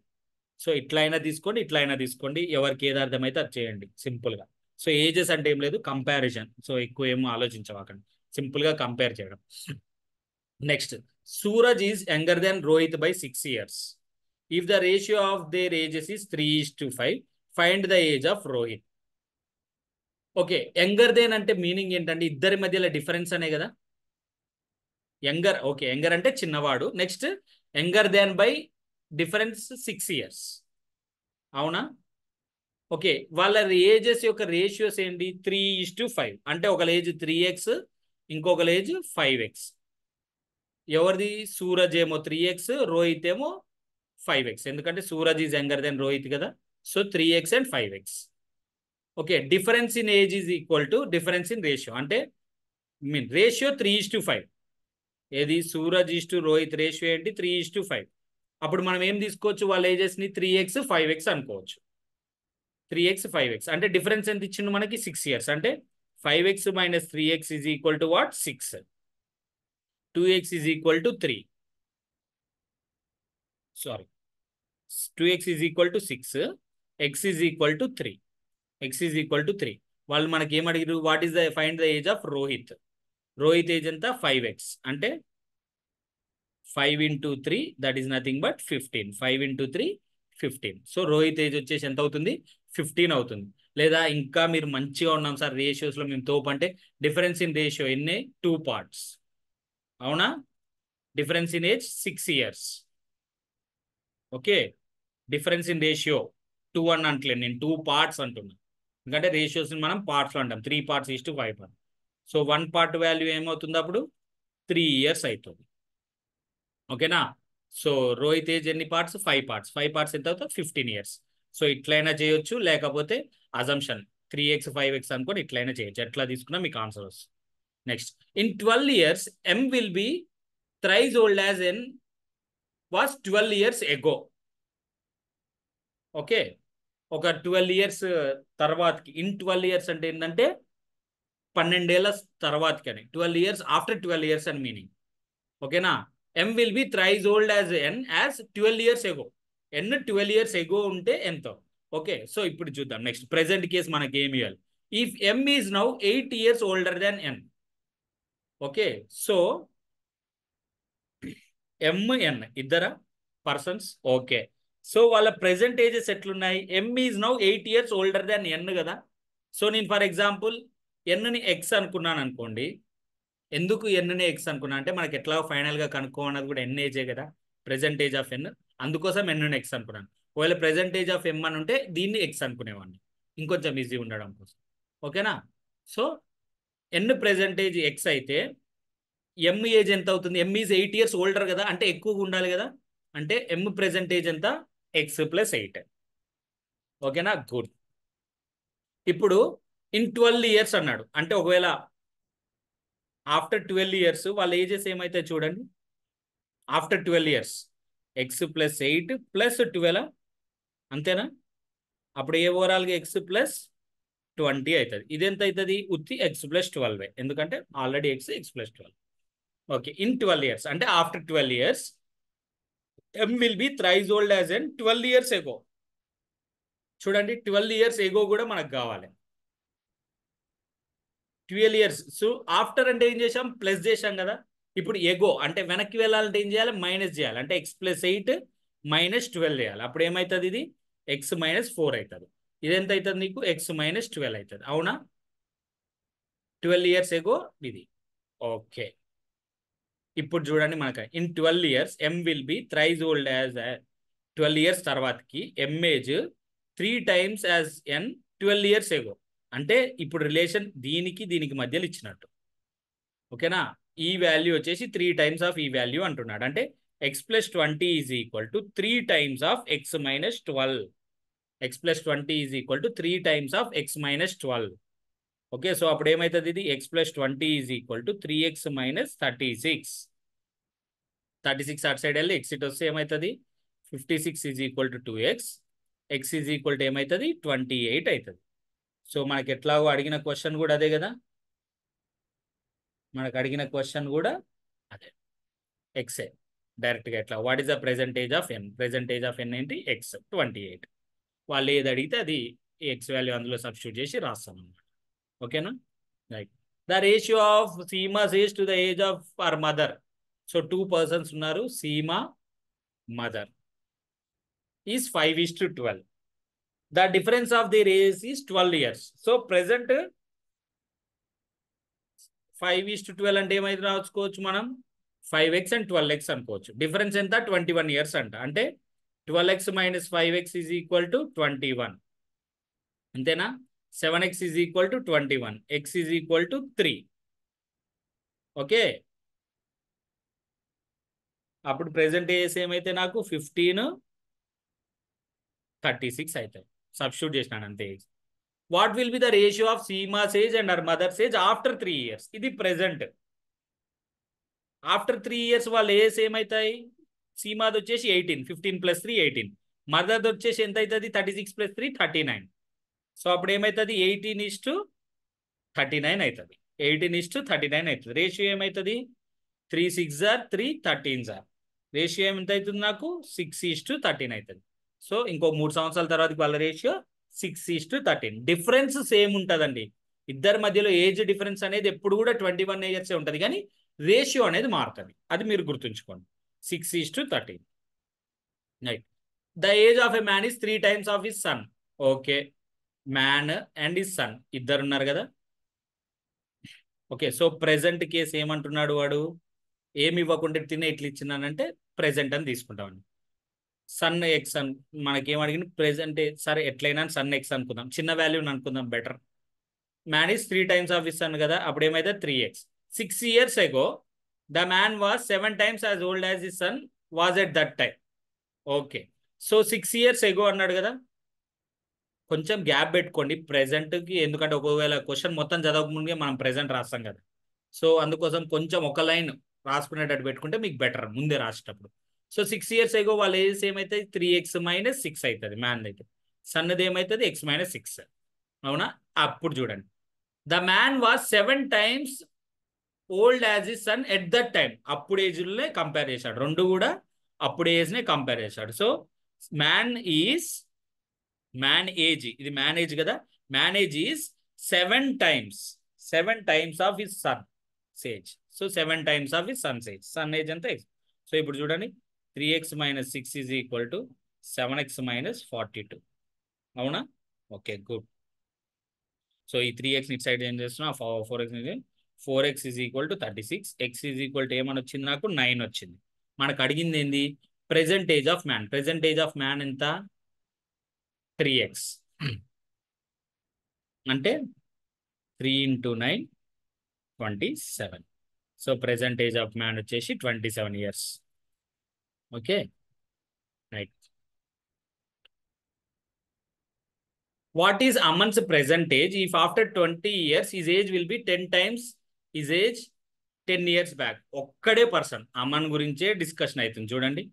సో ఇట్లా అయినా తీసుకోండి, ఇట్లా అయినా తీసుకోండి, ఎవరికి ఏది అర్థమైతే అది చేయండి సింపుల్గా. సో ఏజెస్ అంటే ఏం లేదు, కంపారిజన్. సో ఎక్కువ ఏమో ఆలోచించవాకండి, సింపుల్గా కంపేర్ చేయడం. Next, Suraj is younger than Rohit by 6 years. If the ratio of their ages is 3:5, find the age of Rohit. Okay, younger than అంటే మీనింగ్ ఏంటంటే ఇద్దరి మధ్యలో డిఫరెన్స్ అనే కదా. యంగర్, ఓకే, యంగర్ అంటే చిన్నవాడు. Next younger than by difference 6 years, అవునా? Okay, వాళ్ళ ఏజెస్ యొక్క రేషియోస్ ఏంటి? 3:5. అంటే ఒకళ్ళ ఏజ్ 3x, ఇంకొకళ్ళ ఏజ్ 5x. ఎవరిది? సూరజ్ ఏమో 3x, రోహిత్ ఏమో 5x. ఎందుకంటే Suraj is younger than Rohit కదా. So 3x and 5x. Okay, difference in age is equal to difference in ratio. అంటే మీన్ రేషియో 3:5. ఏది? Suraj is to Rohit ratio ఏంటి? 3:5. అప్పుడు మనం ఏం తీసుకోవచ్చు? వాళ్ళ ఏజెస్ని 3x 5x అనుకోవచ్చు. 3x 5x అంటే డిఫరెన్స్ ఎంత ఇచ్చిండు మనకి? 6 years. అంటే 5x minus 3x is equal to what? 6. 2x is equal to 3. Sorry. 2x is equal to 6. X is equal to 3. X is equal to 3. వాళ్ళు మనకి ఏం అడిగారు? What is the find the age of Rohit. Rohit age ఎంత? 5x. అంటే 5 into 3 that is nothing but 15. 5 into 3 15. So Rohit age వచ్చేసి ఎంత అవుతుంది? 15 అవుతుంది. లేదా ఇంకా మీరు మంచిగా ఉన్నాం సార్ రేషియోస్లో మేము తోపు అంటే డిఫరెన్స్ ఇన్ రేషియో ఎన్ని? 2 parts. అవునా? Difference in age 6 years. Okay, difference in ratio 2 అని అంటలేదు నేను, 2 parts అంటున్నా. ఎందుకంటే రేషియోస్ని మనం పార్ట్స్లో అంటాం. 3 parts is to 5 parts. So 1 part value ఏమవుతుంది అప్పుడు? 3 years అవుతుంది. ఓకేనా? సో రోహిత్ ఏజ్ ఎన్ని పార్ట్స్? 5 parts. 5 parts ఎంత అవుతుంది? 15 years. సో ఇట్లయినా చేయొచ్చు, లేకపోతే అజంప్షన్ 3x 5x అనుకొని ఇట్లయినా చేయొచ్చు. ఎట్లా తీసుకున్నా మీకు ఆన్సర్ వస్తుంది. Next, in 12 years m will be thrice old as n was 12 years ago. Okay, ఒక 12 years తర్వాతకి, ఇన్ 12 years అంటే ఏంటంటే 12 ఏళ్ళ తర్వాతకి అని. 12 years ఆఫ్టర్ 12 years అని మీనింగ్. ఓకేనా? m will be thrice old as n as 12 years ago. n 12 years ago ఉంటే ఎంత? ఓకే, సో ఇప్పుడు చూద్దాం. నెక్స్ట్, ప్రెసెంట్ కేస్ మనకి ఏమి ఇవ్వాలి? If m is now 8 years older than n. Okay, so m n ఇద్దరా persons. Okay, so వాళ్ళ present ages ఎట్లున్నాయి? m is now 8 years older than n కదా. సో నేను ఫర్ ఎగ్జాంపుల్ n ని x అనుకున్నాను అనుకోండి. ఎందుకు n ని x అనుకున్నా అంటే మనకి ఎట్లా ఫైనల్గా కనుక్కోమన్నది కూడా n ఏజే కదా, ప్రెసెంట్ ఏజ్ ఆఫ్ n. అందుకోసం n ని x అనుకున్నాను. ఒకవేళ ప్రెసెంట్ ఏజ్ ఆఫ్ m అని ఉంటే దీన్ని x అనుకునేవాడిని, ఇంకొంచెం ఈజీ ఉండడం కోసం. ఓకేనా? So n present age x అయితే m ఏజ్ ఎంత అవుతుంది? m ఈజ్ 8 years ఓల్డర్ కదా, అంటే ఎక్కువగా ఉండాలి కదా. అంటే m ప్రెసెంట్ ఏజ్ ఎంత? x + 8. ఓకేనా? గుడ్. ఇప్పుడు ఇన్ 12 years అన్నాడు. అంటే ఒకవేళ ఆఫ్టర్ 12 years వాళ్ళ ఏజెస్ ఏమైతే చూడండి. ఆఫ్టర్ 12 years x + 8 + 12, అంతేనా? అప్పుడు ఏ ఓవరాల్గా x + 20 అవుతుంది. ఇది ఎంత అవుతుంది? ఉత్తి x + 12, ఎందుకంటే already x + 12. Okay, in 12 years అంటే after 12 years m will be thrice old as n 12 years ago. చూడండి, 12 years ago కూడా మనకు కావాలి. 12 years. సో ఆఫ్టర్ అంటే ఏం చేసాం? ప్లస్ చేసాం కదా. ఇప్పుడు ఎగో అంటే వెనక్కి వెళ్ళాలంటే ఏం చేయాలి? మైనస్ చేయాలి. అంటే x + 8 - 12 చేయాలి. అప్పుడు ఏమవుతుంది? ఇది x - 4 అవుతుంది. ఇది ఎంత అవుతుంది నీకు? x - 12 అవుతుంది. అవునా? 12 years ago ఇది. ఓకే, ఇప్పుడు చూడండి మనకి in 12 years m will be thrice old as 12 years తర్వాతకి m age 3 times as n 12 years ago. అంటే ఇప్పుడు రిలేషన్ దీనికి దీనికి మధ్యలో ఇచ్చినట్టు. ఓకేనా? ఈ వాల్యూ వచ్చేసి 3 times ఆఫ్ ఈ వాల్యూ అంటున్నాడు. అంటే x + 20 is equal to 3 times of x - 12. x + 20 is equal to 3 times of x - 12. Okay, so అప్పుడు ఏమవుతుంది? ఇది x + 20 is equal to 3x - 36. 36 అటు సైడ్ వెళ్ళి x ఇటు వస్తే ఏమవుతుంది? 56 is equal to 2x. x is equal to ఏమవుతుంది? 28 అవుతుంది. సో మనకి ఎట్లాగో అడిగిన క్వశ్చన్ కూడా అదే కదా. మనకు అడిగిన క్వశ్చన్ కూడా అదే, ఎక్సే డైరెక్ట్గా ఎట్లా. What is the present age of n? Present age of n ఏంటి? x 28. వాళ్ళు ఏది అడిగితే అది ఎక్స్ వాల్యూ అందులో సబ్స్టిట్యూట్ చేసి రాస్తాం అన్నమాట. ఓకేనా? Right. The ratio of CMOS age to the age of our mother. So 2 persons ఉన్నారు, Seema mother is 5:12. The difference of the age is 12 years. So present 5:12 అంటే ఏమైతే రాసుకోవచ్చు మనం? 5x and 12x అనుకోవచ్చు. డిఫరెన్స్ ఎంత? 21 years అంట. అంటే 12x - 5x is equal to 21. అంతేనా? 7x is equal to 21, x is equal to 3. Okay, అప్పుడు ప్రెసెంట్ ఏజ్ ఏమైతే నాకు 15, 36 అవుతాయి. సబ్స్టిట్యూట్ చేసినాను అంతే. What will be the ratio of CMOS age and her mothers age after 3 years? ఇది present. After 3 years వాళ్ళ age ఏమవుతాయి? సీమాది వచ్చేసి 18, 15 + 3 18. మదర్ది వచ్చేసి ఎంత అవుతుంది? 36 + 3 39. సో అప్పుడు ఏమవుతుంది? 18:39 అవుతుంది. 18:39 అవుతుంది. రేషియో ఏమవుతుంది? 3 6 3 13. రేషియో ఎంత అవుతుంది నాకు? 6:13 అవుతుంది. సో ఇంకో 3 సంవత్సరాల తర్వాత వాళ్ళ రేషియో 6:13. డిఫరెన్స్ సేమ్ ఉంటుందండి. ఇద్దరి మధ్యలో ఏజ్ డిఫరెన్స్ అనేది ఎప్పుడు కూడా 21 years ఉంటుంది, కానీ రేషియో అనేది మారుతుంది. అది మీరు గుర్తుంచుకోండి. 6:13. Right. The age of a man is 3 times of his sun. Okay, man and his son ఇద్దరు ఉన్నారు కదా. ఓకే, సో ప్రెసెంట్ కేసు ఏమంటున్నాడు వాడు? ఏమి ఇవ్వకుండా తినే ఇట్లా ఇచ్చినానంటే ప్రెసెంట్ అని తీసుకుంటామండి. సన్ ఎక్స్ అని మనకేం అడిగిన ప్రెసెంట్. సరే ఎట్లయినా సన్ ఎక్స్ అనుకుందాం, చిన్న వాల్యూని అనుకుందాం better. Man is 3 times of his sun కదా, అప్పుడు ఏమైతే 3x. 6 years ago the man was 7 times as old as his son was at that time. Okay, so 6 years ago అన్నాడు కదా, కొంచెం గ్యాప్ పెట్టుకోండి ప్రెసెంట్కి, ఎందుకంటే ఒకవేళ క్వశ్చన్ మొత్తం చదవకముందే మనం ప్రెసెంట్ రాస్తాం కదా. సో అందుకోసం కొంచెం ఒక లైన్ రాసుకునేటట్టు పెట్టుకుంటే మీకు బెటర్ ముందే రాసేటప్పుడు. సో 6 years ago వాళ్ళ ఏజ్ ఏమవుతుంది? 3x - 6 అవుతుంది మ్యాన్ దగ్గర. సన్నది ఏమవుతుంది? x - 6. అవునా? అప్పుడు చూడండి, the man was 7 times old as his son at that time. అప్పుడు ఏజ్నే కంపేర్ చేశాడు, రెండు కూడా అప్పుడు ఏజ్నే కంపేర్ చేశాడు. So man is, man age, ఇది మ్యాన్ ఏజ్ కదా, man age is 7 times of his son age. So 7 times of his son age. Son age ఎంత? సో ఇప్పుడు చూడండి, 3x - 6 is equal to 7x - 42. అవునా? Okay, good. సో ఈ 3x it side ఏం చేస్తున్నా, 4x is equal to 36. x is equal to ఏమని వచ్చింది నాకు? 9 వచ్చింది. మనకు అడిగింది ఏంది? Present age of man. Present age of man ఎంత? 3x అంటే 3 × 9 27. So present age of man వచ్చేసి 27 years. Okay, right. What is Aman's present age if after 20 years his age will be 10 times his age 10 years back? ఒక్కడే person Aman గురించే discussion అవుతుంది చూడండి.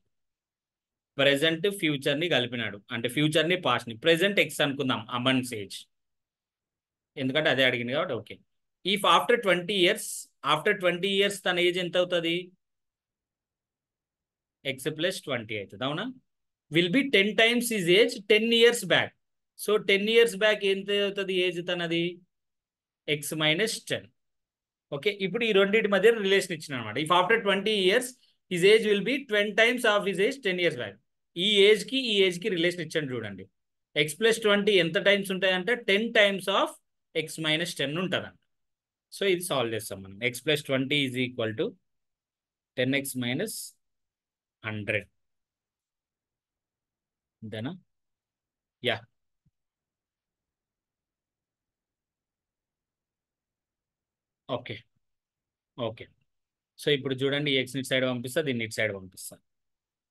Present future ని కలిపినాడు, అంటే future ని పాస్ట్ ని. ప్రెసెంట్ ఎక్స్ అనుకుందాం అమన్స్ ఏజ్, ఎందుకంటే అదే అడిగింది కాబట్టి. Okay, if after 20 years, after 20 years తన ఏజ్ ఎంత అవుతుంది? x + 20 అవుతుంది. అవునా? Will be 10 times his age 10 years back. So 10 years back ఎంత అవుతుంది ఏజ్ తనది? x - 10. ఓకే, ఇప్పుడు ఈ రెండింటి మధ్య రిలేషన్ ఇచ్చిన అనమాట. If after 20 years his age will B 20 times of his age 10 years back. ఈ ఏజ్కి ఈ ఏజ్కి రిలేషన్ ఇచ్చాను చూడండి. x + 20 ఎంత టైమ్స్ ఉంటాయంటే 10 times ఆఫ్ x - 10 ఉంటుందంట. సో ఇది సాల్వ్ చేస్తాం మనం. x + 20 is equal to 10x - 100. అంతేనా? Yeah, okay. ఓకే, సో ఇప్పుడు చూడండి, x ఇట్ సైడ్ పంపిస్తా, దీన్ని ఇట్ సైడ్ పంపిస్తా.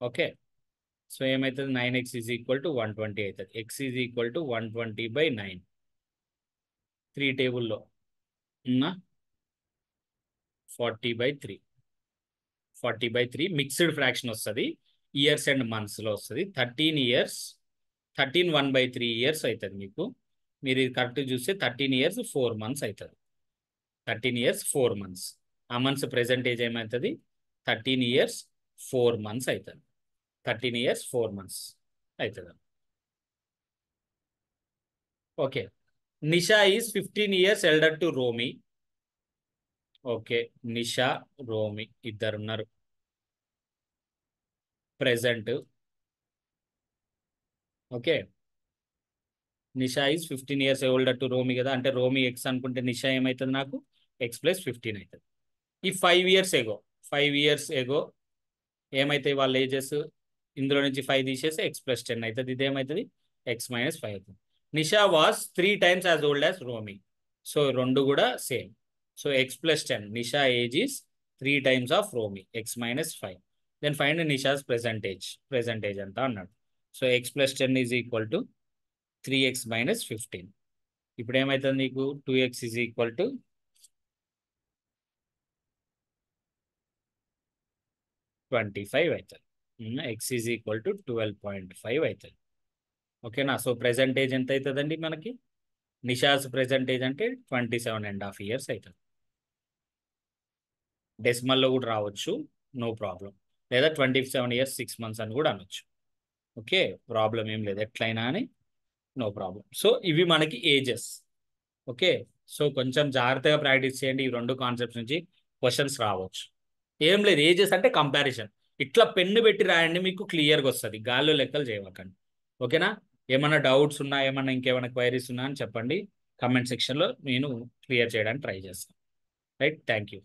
ఓకే, సో ఏమవుతుంది? 9x ఈజ్ ఈక్వల్ టు 120 అవుతుంది. x is equal to 120/9. 3 టేబుల్లో ఉన్న 40/3. 40/3 మిక్స్డ్ ఫ్రాక్షన్ వస్తుంది, ఇయర్స్ అండ్ మంత్స్లో వస్తుంది. 13 years, 13 1/3 years అవుతుంది మీకు. మీరు ఇది కరెక్ట్ చూస్తే 13 years 4 months అవుతుంది. 13 years 4 months. ఆ మంత్స్ ప్రెసెంట్ ఏజ్ ఏమవుతుంది? 13 years 4 months అవుతుంది. 13 years 4 months అవుతుంది. Okay, Nisha is 15 years elder to Romi. Okay, Nisha Romi ఇద్దరు ఉన్నారు present. Okay, Nisha is 15 years older to Romi కదా, అంటే రోమి ఎక్స్ అనుకుంటే నిషా ఏమవుతుంది నాకు? x + 15 అవుతుంది. ఈ 5 years ఎగో, 5 years ఎగో ఏమవుతాయి వాళ్ళ ఏజెస్? ఇందులో నుంచి 5 తీసేస్తే x + 10 అవుతుంది. ఇది ఏమవుతుంది? x - 5 అవుతుంది. Nisha was 3 times as old as Romi. So రెండు కూడా same. So X plus 10, Nisha age is 3 times of Romi, X minus 5. Then find Nisha's present age ఎంత అన్నాడు. So X plus 10 is equal to 3x minus 15. ఇప్పుడు ఏమవుతుంది నీకు 2x ఈజ్ ఈక్వల్ టు 25 అవుతుంది. X is equal to 12.5 అవుతుంది. ఓకేనా. సో ప్రెసెంటేజ్ ఎంత అవుతుందండి మనకి, నిషాస్ ప్రెసెంటేజ్ అంటే 27.5 years అవుతుంది. డెసిమల్లో కూడా రావచ్చు, నో ప్రాబ్లం. లేదా 27 years 6 months అని కూడా అనొచ్చు. ఓకే, ప్రాబ్లం ఏం లేదు, ఎట్లయినా అని నో ప్రాబ్లం. సో ఇవి మనకి ఏజెస్. ఓకే, సో కొంచెం జాగ్రత్తగా ప్రాక్టీస్ చేయండి. ఈ రెండు కాన్సెప్ట్స్ నుంచి క్వశ్చన్స్ రావచ్చు. ఏం లేదు, ఏజెస్ అంటే కంపారిజన్. ఇట్లా పెన్ను పెట్టి రాయండి, మీకు క్లియర్గా వస్తుంది. గాల్లో లెక్కలు చేయవకండి. ఓకేనా. ఏమైనా డౌట్స్ ఉన్నా, ఏమన్నా ఇంకేమైనా క్వైరీస్ ఉన్నా అని చెప్పండి. కమెంట్ సెక్షన్లో నేను క్లియర్ చేయడానికి ట్రై చేస్తాను. Right, thank you.